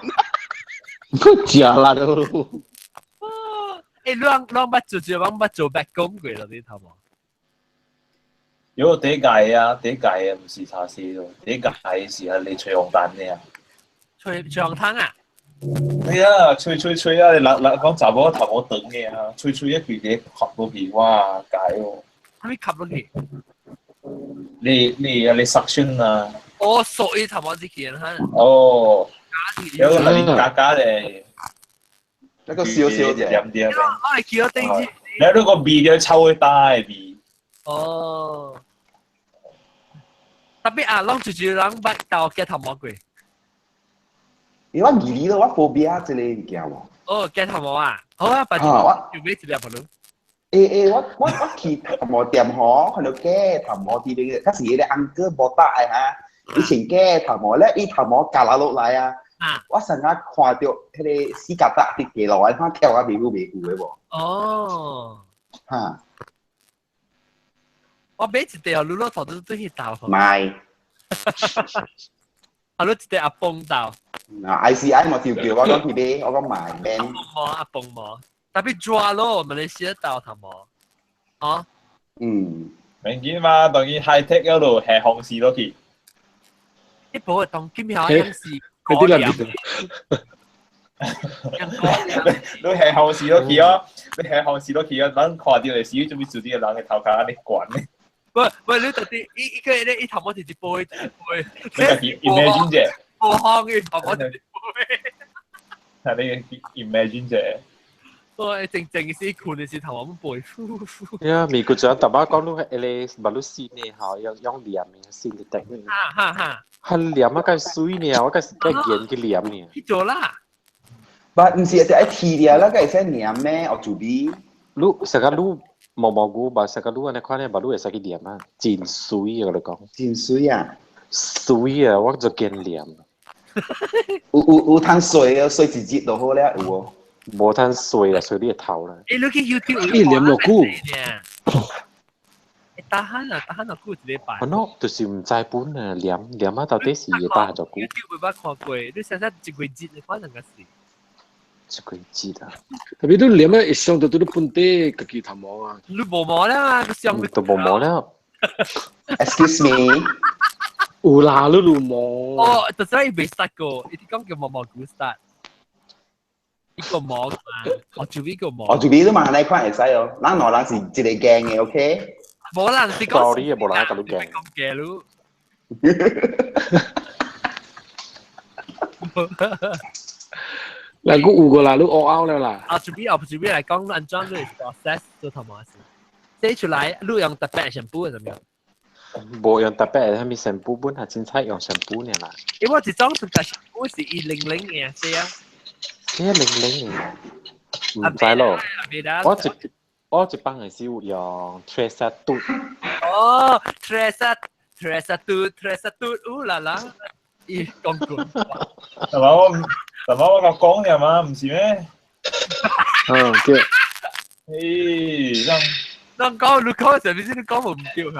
G: 佢假啦都。
B: 誒，兩不做白工過咯啲頭毛。
H: 如果第一屆唔是茶絲咯，第一屆是係你吹紅蛋嘅啊。
B: 吹紅湯啊！
H: 係啊，吹啊！你講查某頭毛長嘅啊，吹一佢哋吸落去，哇解喎！
B: 係咪吸落去？
H: 你 suction 啊？
B: 我屬於頭毛之前哈。
H: 哦，有個係假嘅，
F: 那個少嘅。
H: 點。
B: 我係叫咗丁子。
H: 你嗰個味就抽去大味。
B: 哦。特別啊，攞住兩把刀嘅頭毛過。
F: 因為我疑慮到我 phobia 之類物件喎。
B: 哦，嘅頭毛啊，好啊，快啲要俾一粒好咯。
F: 我去頭毛店嗬，看到嘅頭毛啲嘅，嗰時啲uncle 博大嚇，以前嘅頭毛咧，啲頭毛夾落嚟啊，我成日看到嗰啲死曱甴啲嘅落嚟，佢跳下微乎嘅喎。
B: 哦。
F: 嚇！
B: 我俾一條路路頭都去鬥。
F: 唔係。
B: 阿路一條阿蹦鬥。
F: ICI 我調我講佢哋，我講埋 band。
B: 阿蹦毛，特別抓咯，馬來西亞鬥頭毛。哦。
F: 嗯。
H: 明顯嘛，當然 high tech 嗰度係紅事落去。
B: 一部當今後紅事。
C: 嗰啲人。
H: 你係紅事落去啊！你係紅事落去啊！人看到嚟時，做咩做啲人嘅頭殼你滾咧？
B: 喂，你到底依個咧，依頭毛直接背。
H: 你自己 imagine 啫。
B: 我行嘅頭毛直接背。
H: 係你 imagine 啫。
B: 我正時困嘅時頭毛背。
D: 呀，美國仲有特巴講到係你馬路線呢嚇，用黏嘅線嚟頂呢。
B: 哈。
D: 係黏啊，梗係水呢，我梗係見嘅黏呢。
B: 去做啦。
F: 唔是就係黐掉啦，梗係先黏咩？我做啲。
D: 路成個路毛菇，把成個路呢看呢，把路係使嘅黏啊，真水啊！我哋講。
F: 真水啊！
D: 水啊，我就見黏。
F: 有攤水啊，水一節就好咧，有。
D: 冇攤水啊，水你個頭啦。
B: 你去 YouTube
C: 你黏落骨。
B: 打鼾落骨一禮拜。
D: 我喏，就是唔知本啊，黏啊，到底是打咗骨。
B: YouTube 冇看過，你成日一個節你反正個事。
D: 一個節啊！
C: 特別都黏啊，一上到都本地自己頭毛啊。
B: 你冇毛啦，佢上
D: 都冇毛啦。
F: Excuse me。
C: 有啦，你有毛。
B: 哦，就所以未 start 過，你講叫毛菇 start。呢個毛啊，我做呢個毛。
F: 我做呢都萬你看會使哦，咱兩人是一個鏡嘅 ，OK？
B: 冇啦，你講。
D: sorry 啊，冇人喺度鏡。
B: 咁嘅咯。
C: 嗱，佢有個啦，你學拗了啦。
B: 我做邊嚟講，安裝你 process 做頭毛事，寫出來你用特別 shampoo 係點樣？
D: 冇用特別，係咪成本本係真係用成本嘅啦？
B: 因為我一種是個我是100嘅，係啊。
D: 100唔使咯，我一幫係少用 Tracer 嘟。
B: 哦 ，Tracer 嘟，啦啦，咦，講過。
H: 我講嘅嘛，唔是咩？
C: 對。
B: 你講上面先，你講冇唔對嚇。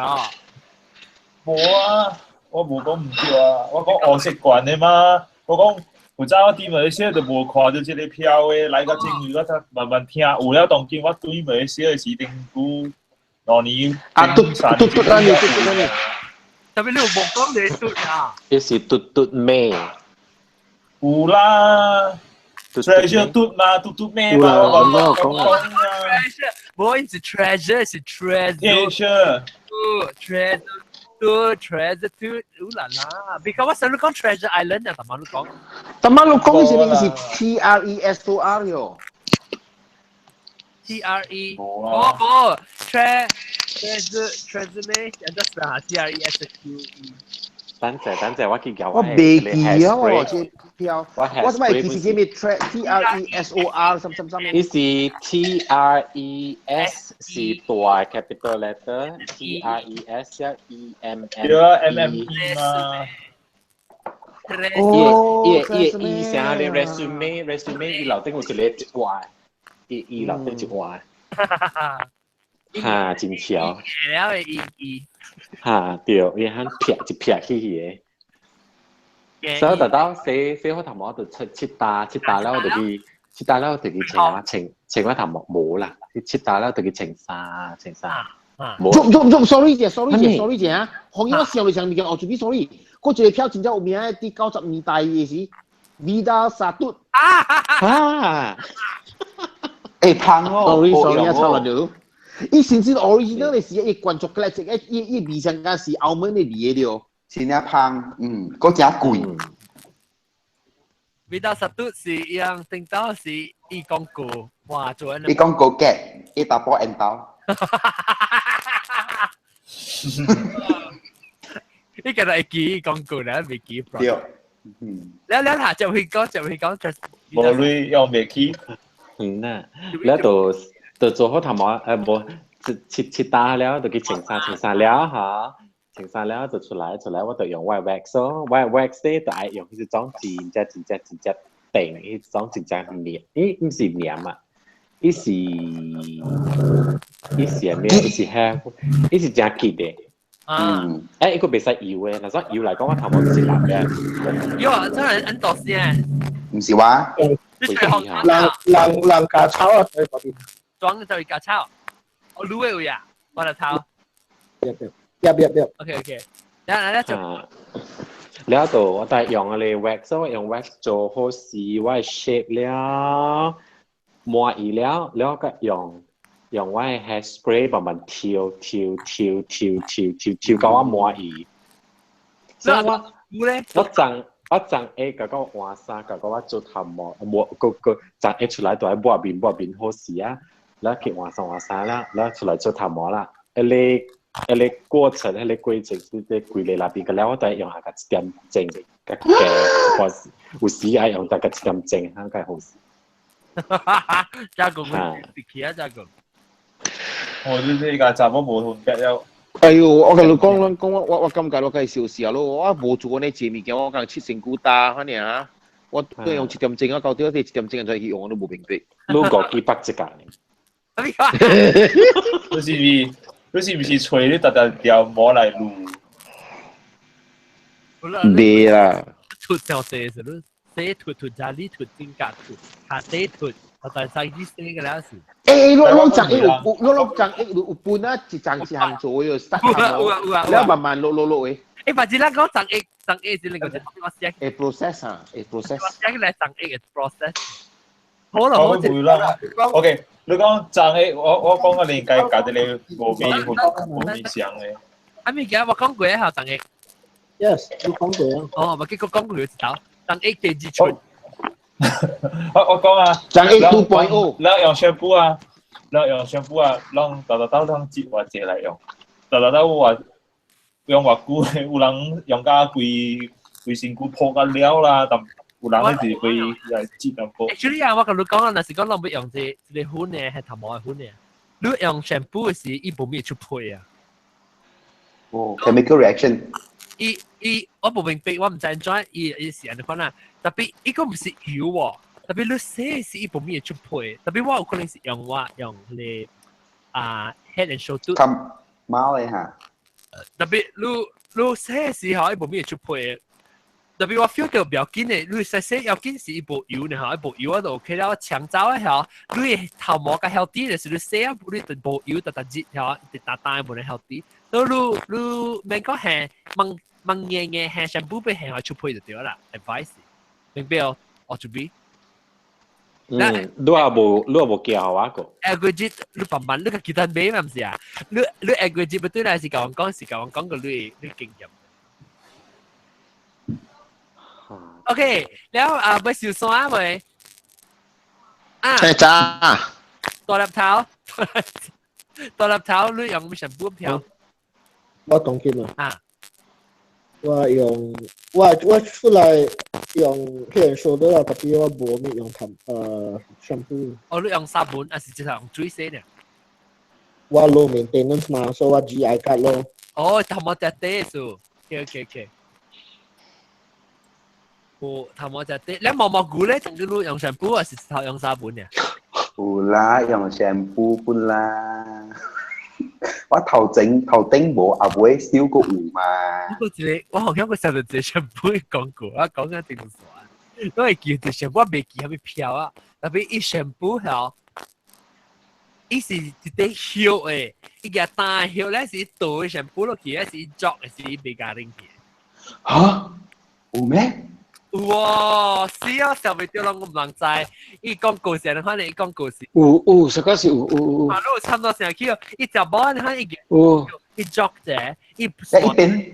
H: 冇啊，我冇講唔對啊，我講我習慣嘅嘛，我講。有早我佇馬來西亞就無看到即個票誒，來到正月我才慢慢聽。有了當今我對馬來西亞是定久2年。
G: 嘟啦你。
B: 特別你有冇講你嘟啊？
D: 呢是嘟咩？
H: 有啦 ，treasure 嘟嘛，嘟咩嘛？我講啊。
B: 冇，係 treasure，係
H: treasure。treasure。treasure
B: 啦啦 ，because 我成日講 treasure island 啊，同埋你講。
G: 同埋你講嘅是 TRESOR 喲。
B: TRE，冇 treasure 咩？人哋係 TRESQE。
D: 等陣，我記咗。
G: 我未記啊，我這票。我怎麼記是叫咩 TRESOR 什麼？
D: 呢是 TRES 是大 capital letter，TRES 要 EMME
H: 嘛。
D: 依成你 resume 伊樓頂有一個一畫，伊樓頂一畫。哈，真巧。
B: 了伊。
D: 哈，對，伊喊撇一撇去嘅。所以特登寫好頭毛就切打了，我就去請我頭毛冇啦，切打了就去請衫。
G: 做 sorry 姐啊，紅衣我笑你上面嘅我做啲 sorry，嗰隻票真正有名啲90年代嘅是 Vida Satut
D: 啊，
F: 胖哦
G: ，sorry 啊，錯咗。伊甚至 original 嘅是一罐巧克力，一味上間是澳門嘅味嘅了，
F: 是那胖，嗰隻貴。
B: Vida Satut 是yang聽到是伊廣告，哇，做緊。
F: 伊廣告嘅，伊打波引導。
B: 呢個係記廣告啦，未記。
F: 對。
B: 兩下就會講。
H: 無類用未記。
D: 嗱，แล้ว就做好頭毛冇切打了，就去請衫了嚇。請衫了就出來，我就用 white wax 咯 ，white wax 咧就係用迄種真正定，迄種真正黏，咦唔是黏啊，伊是咩？伊是真結嘅。伊個袂使油嘅，嗱說油嚟講，我頭毛就是藍嘅。
B: 喲，真係很多先。
F: 唔是話？
I: 人架炒啊，對嗰邊。
B: 裝就架炒，我滷嘅呀，我嚟炒。
I: 入。
B: OK，แล้ว就
D: แล้วตัว我帶用嚟 wax 我用 wax 做好絲我 shape 了抹อีแล้วก็用我 hair spray 慢慢跳到我抹อี所以我長 A 嗰個換衫嗰個我做頭毛抹個長 A 出來就係抹面好時啊แล้ว佢換衫啦แล้ว出來做頭毛啦迄個過程，迄個規程是在規個那邊個了，我都係用下個一點鐘嘅，有時愛用大概一點鐘，嚇個好事。
B: 加工嘅，其他加工。
H: 我呢個站我冇同腳有。
G: 哎呦，我同你講，我咁解我梗係笑時咯，我冇做過呢節物件，我梗係切成股打嚇你啊！我都用一點鐘啊，到啲一點鐘再去用我都冇明白。
D: 如果幾百隻㗎？
H: 你是唔是吹你特條毛嚟擼？
G: 未啦。
B: 脱就寫是咯，寫脱家裡脱真假脱，下寫脱，我但係啲寫嘅啦是。
G: 攞張有半啊，一張是行做嘅，塞下你慢慢攞嘅。
B: 或者啦，講張 A 是另外隻，我寫。
G: process 啊，process。
B: 我寫嘅係張 A 嘅 process。好啦，
H: 我會啦。OK。你講張 A，我講個你解解啲你冇咩想嘅。
B: 阿咪嘅我講過下張 A。
I: Yes，你講過啊。
B: 哦，我結果講過一條張 A 記住出。
H: 我講啊。
G: 張 A 2.0。
H: 你用 shampoo 啊，讓豆豆當接或者嚟用，豆豆話用偌久，有人用甲规身躯破甲了啦，但有人迄是规来接淡薄。
B: Actually 啊，我甲你讲啊，若是讲咱要用一个粉诶，系头毛诶粉诶，你用 shampoo 诶时，伊无咩出配啊。
F: 哦 ，chemical reaction。
B: 我无明白，我唔知怎伊是安尼款啦。特別伊個唔是油喎，特別你洗是伊無咩出配，特別我有可能是用你head and shoulder。
F: 咁貓咧嚇。
B: 特別你洗時候伊無咩出配，特別我 feel 到比較緊嘅，你洗要緊是伊無油呢嚇，伊無油我就 OK 啦。我長走嘅嚇，你頭毛較 healthy 嘅時，你洗啊你就無油，特熱嚇，特大無能 healthy。所以你免講係問嘢係 shampoo 俾係出配就對啦 ，advice。明白哦，我準備。
D: 你也無教我個。
B: Aggregate 你慢慢你個其他咩嘛唔是啊？你 aggregate 對嚟是教我講個你經驗。OK，แล้วไปสิวซ้อไหม
G: ใช่จ้า
B: ตัวรับเท้า你用什麼條？
I: 我懂佢嘛。我出來用黑人說的啦，特別我冇咩用shampoo。
B: 哦，你用沙本還是直頭用水洗呢？
I: 我 low maintenance 嘛，所以我 GI 卡咯。
B: 哦，頭毛隻地數 ，OK。哦，頭毛隻地，你毛菇咧，仲要你用 shampoo 還是直頭用沙本呢？
F: 有啦，用 shampoo 本啦。我頭頂冇阿妹燒過糊嘛。
B: 我好像個時候就 shampoo 講過，我講緊定數啊。因為叫條 shampoo 我未記係咪漂啊，特別伊 shampoo 係，伊是一啲香誒，伊個大香咧是一倒 shampoo 落去，咧是一作嘅是伊未加拎嘅。
F: 嚇？有咩？
B: 哇！是啊，上面掉落我唔能知，伊廣告時你看你廣告時。
C: 有，實在是有。
B: 馬路差唔多成日叫，伊隻包你看伊伊作者，伊
F: 邊。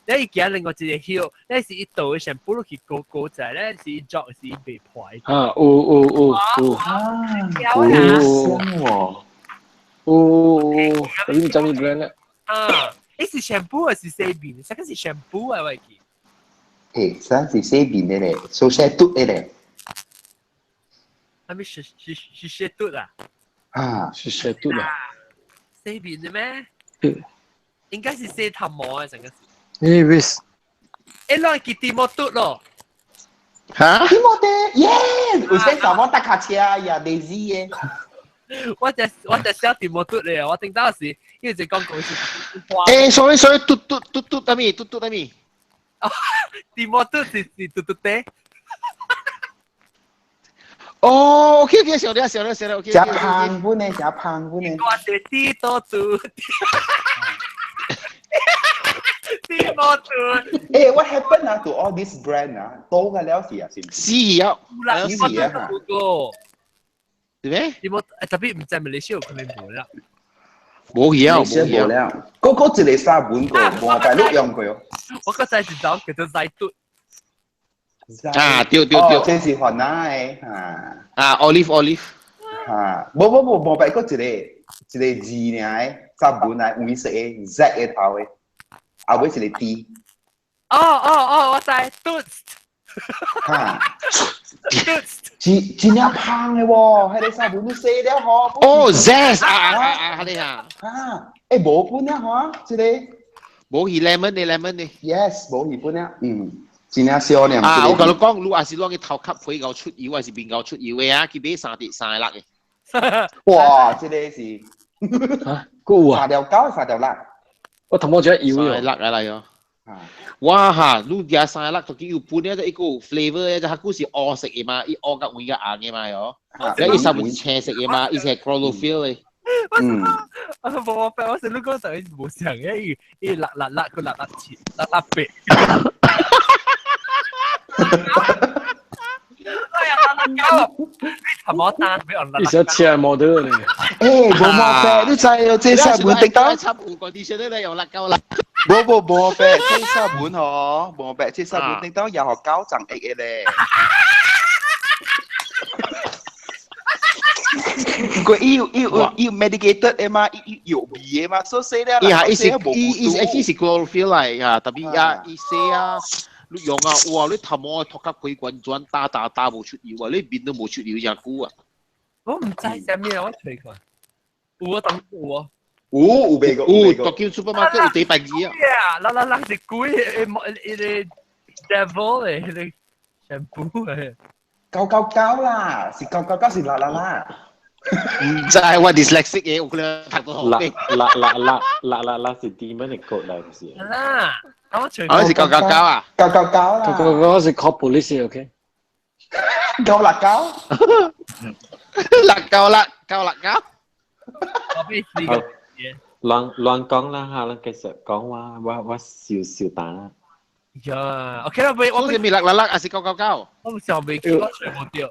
B: 你而家另外一個曉，你是一倒嘅上補落去高仔咧，是一作是一被破。
C: 啊，有。你唔知你 brand 咧？
B: 你是 shampoo 還是洗面？這個是 shampoo 啊，我記。
F: 誒，ça c'est洗面嘅咧，所以嘟嘅咧。
B: 係咪是洗嘟啊？
F: 啊，
C: 是洗嘟啊？
B: 洗面嘅咩？應該是洗頭毛啊，成個是。
C: Wis。
B: 攞去地毛嘟咯。
F: 嚇？地毛的，耶！有些什麼搭卡車呀，Daisy 嘅。
B: 我只小地毛嘟嚟啊！我聽到時，因為只廣告是。
G: sorry，嘟阿咪。
B: 地毛嘟是嘟嘟的。
G: 哦 ，OK， 曉得，OK。
F: 食胖本嘅，食胖本嘅。
B: 我哋地多嘟。地毛嘟。
F: 誒，what happened 啊 to all this brand 啊？多嘅了是啊，是。
G: 是啊。
B: 是啊。
G: 係咩？
B: 地毛特別唔知咪你燒佢哋冇啦。
G: 冇嘢，
F: 嗰個一個沙本個，冇大陸用佢哦。
B: 我個仔是講叫做仔嘟。
G: 啊，對，
F: 這是河南嘅
G: 啊 ，olive
F: 啊，冇白個一個字呢，沙本啊，黃色嘅 Z 嘅頭嘅，後尾一個 D。
B: 哦，我知嘟。
F: 嚇，真係胖嘅喎，係你沙本都死了嗬。
G: 哦 ，zest 啊，係你啊。
F: 啊，誒冇本啊嚇，一個。
G: 冇去 lemon 呢
F: ？Yes， 冇去本啊，真係少呢。
G: 啊，我同你講，你還是攞佢頭殼配夠出油，還是變夠出油嘅啊？佢俾3粒嘅。
F: 哇，這個是
C: 嚇，高啊！3
F: 條膠3條辣。
C: 我頭毛只油
G: 3粒啊嚟咗。哇嚇，你加3粒，同佢要半咧，就一個 flavour 咧，就係嗰時餓食嘅嘛，伊餓甲胃甲硬嘅嘛，哟。你伊三本青色嘅嘛，伊係 chlorophyll 嘅。
B: 我成日講就係冇上嘅，伊辣佢辣切，辣白。哎呀，辣膠，頭毛單俾我辣。
C: 你想切毛的咧？
F: 誒，冇毛白，你知有這沙本滴到？
G: 插換個 T-shirt 咧，用辣膠啦。
F: 冇白，這沙本嗬，冇白，這沙本滴到又學膠贈嘅咧。個要 medicated 嘅嘛，要味嘅嘛，所以寫咧，
G: 呀，伊是 chlorophyll 嚟呀，特別呀，伊寫啊，你用啊，哇，你頭毛托甲幾棍轉打冇出油啊，你面都冇出油隻股啊。
B: 我唔知係咩，我吹佢。有啊，當有啊。
F: 有味個，
G: 當叫 supermarket 有地百二
B: 啊。啦是鬼，誒 devil 誒，shampoo 誒。
F: 夠啦，是夠是啦。
G: 唔知我 dyslexic 嘅，我覺得睇到好啲。
D: 啦是 demon 嘅角嚟，唔是。
B: 啦，我吹。
G: 我是夠啊。
F: 夠啦。
C: 嗰是 call police，OK。
F: 夠辣椒。
G: 夠辣椒。
B: 我俾試過。
D: 亂講啦嚇，啦其實講話我笑打。
B: 呀，OK 啦，我
G: 未辣，還是夠。
B: 我時候未見過全部掉。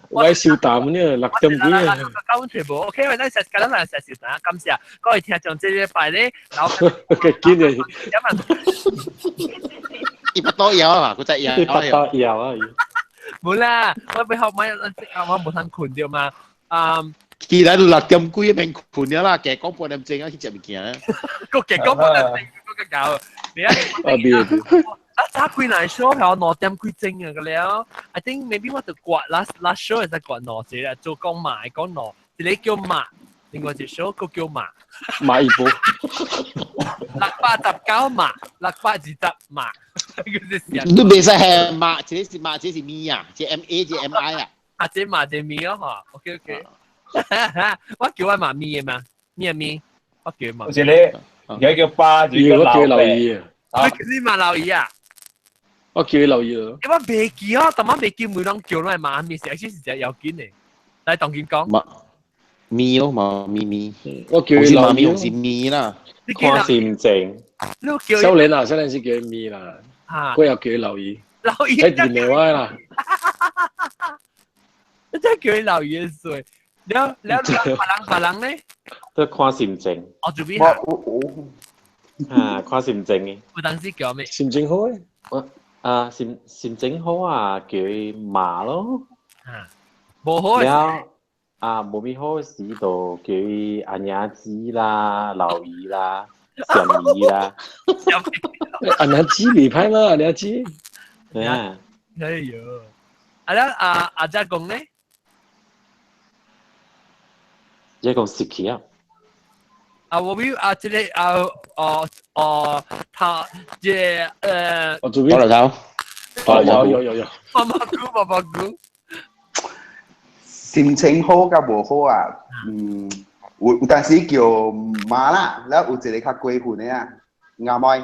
C: 我笑淡呢，辣咁啲啊！
B: 夠全部 OK，我哋實簡單嚟實笑打，今次啊，各位聽眾這禮拜咧，然後
C: 嘅堅啊！
G: 一百多有啊，嗰隻有。
D: 100多有啊！
B: 冇啦，我俾學買我冇通困掉嘛，
G: 既然辣咁貴，變困咗啦，其實講半點鐘啊，去食物件啊。
B: 個嘅講半點鐘個搞，你啊，打幾耐 show 係我攞點幾鐘啊個了 ，I think maybe 我就刮 last show 係在刮攞字啦，做講買講攞，你叫馬，另外隻 show 個叫馬，
C: 馬一波
B: ，689馬，620馬，
G: 你未使係馬，這是馬，這是咪啊，這 MA 這 MI 啊，
B: 啊這馬這咪咯嚇 ，OK， 我叫我馬咪嘅嘛，咪，我叫馬，
H: 好似你而家叫巴，仲要
C: 叫留意
B: 啊，你馬留意啊。
C: 我叫你留意咯。
B: 因為未記啊，但係未記每當叫都係馬咪，成日先成日有見嚟。但係當見講
G: 咪咯，馬咪，
C: 我叫你留意，
G: 用是咪啦。
D: 看線正，
C: 收你啦，收你先叫你咪啦。佢又叫你留意，
B: 留意
C: 喺電嚟歪啦。
B: 真係叫你留意水。你白冷咧？
D: 都看線正。
B: 我做邊行？
D: 啊，看線正嘅。
B: 我當時叫咩？
C: 線正好啊。
D: 線正好啊，叫馬咯。
B: 冇好。
D: 了冇咩好時就叫阿娘子啦、留意啦、小米啦。
C: 阿娘子未派啦，阿娘子。
D: 啊。
B: 哎呦，阿仔講咧？
D: 一講食起啊！
B: 我會這裡他
G: 我做邊？
C: 有。
B: 媽媽姑。
F: 心情好甲無好啊，有陣時叫馬啦，แล้ว有一個較過分嘅啊，亞妹。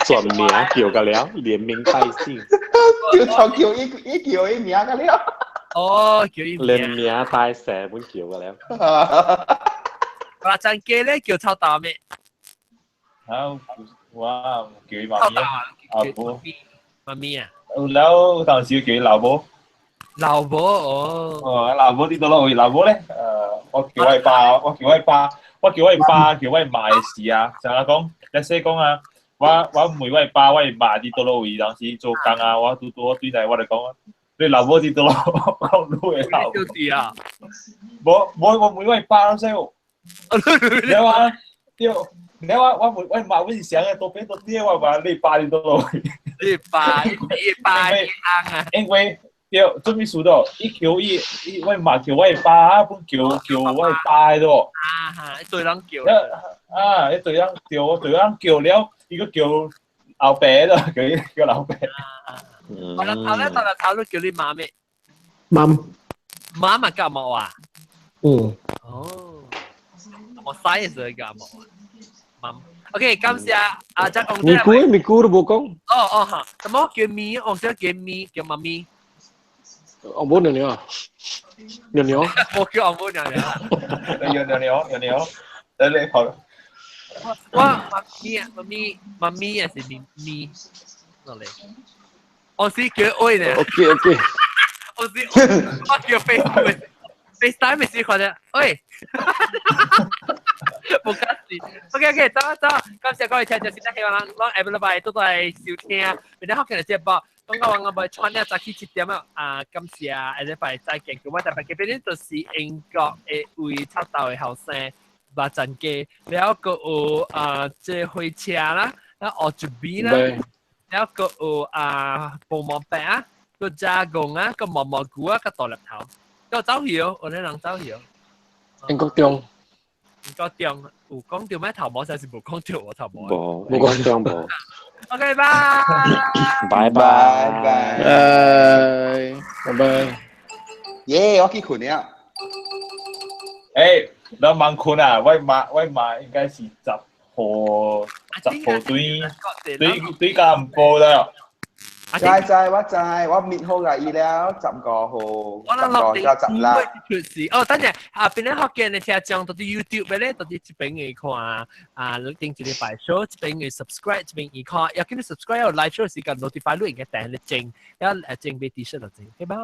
D: 全名叫個了，連名帶姓。
F: 叫伊名個了。
B: 哦，叫伊
D: 連名帶姓本叫個了。
B: 話真嘅咧叫臭大咩？
H: 哇，叫伊媽咪啊，
B: 媽咪啊。
H: แล้ว當時叫伊老母。
B: 老母哦。
H: 老母啲到咯，老母咧，我叫我爸，叫我媽嘅事啊，就係講，一些講啊，我每位爸，我媽啲到咯，當時做工啊，我對待我嚟講啊，你老母啲到咯，我老嘅老。
B: 啲啊？
H: 我每位爸都識喎。你話你話我媽嗰時成日多俾多啲，我話你爸啲到咯。
B: 你爸啱啊。
H: 因為叫做咩事咯？一叫伊我媽叫我爸，本叫我爸咯。
B: 一對人叫。
H: 一對人叫了，伊個叫老爸咯，叫老爸。
B: 我咧頭都叫你媽咩？媽咪叫冇啊？哦，我細時候叫冇啊。媽。OK，感謝阿仔講。
C: 咪估都冇講。
B: 哦嚇，咁我叫咪，我想叫咪，叫媽咪。
C: 我冇娘啊，娘。
B: 我叫我冇娘。
H: 娘，你好。
B: 媽咪啊是咪，落嚟。我是叫愛呢。
C: OK。
B: 我叫FaceTime 咪試過啫，喂。冇關事。OK， 走，感謝各位聽眾，先得希望咱下禮拜都係收聽，明天學嘅節目。講到我咪穿呢早起7點啊，感謝下禮拜再見。我特別嗰邊就是英國嘅為出道嘅後生馬振基，然後個有即火車啦，然後奧珠比啦，然後個有布毛白啊，個炸貢啊，個毛毛菇啊，個大粒頭，個走曉，我哋人走曉。
C: 英國中。
B: 唔覺中，有講到咩頭毛，還是冇講到我頭毛？
D: 冇講到冇。
B: OK，拜
D: 拜
C: 拜。
F: 耶，我去困了。
H: 誒，你盲困啊？我媽應該是10號對家唔報啦。
F: 我知，我滅好啦，伊了10個號，10個就10啦。
B: 哦，等陣邊咧學嘅你聽講到啲 YouTube 咧，到啲這邊嘅看定住你擺 show，這邊嘅 subscribe，這邊嘅看，要叫你 subscribe，有 live show 時間 notify 你嘅訂你整，要整俾 T-shirt 就整，拜拜。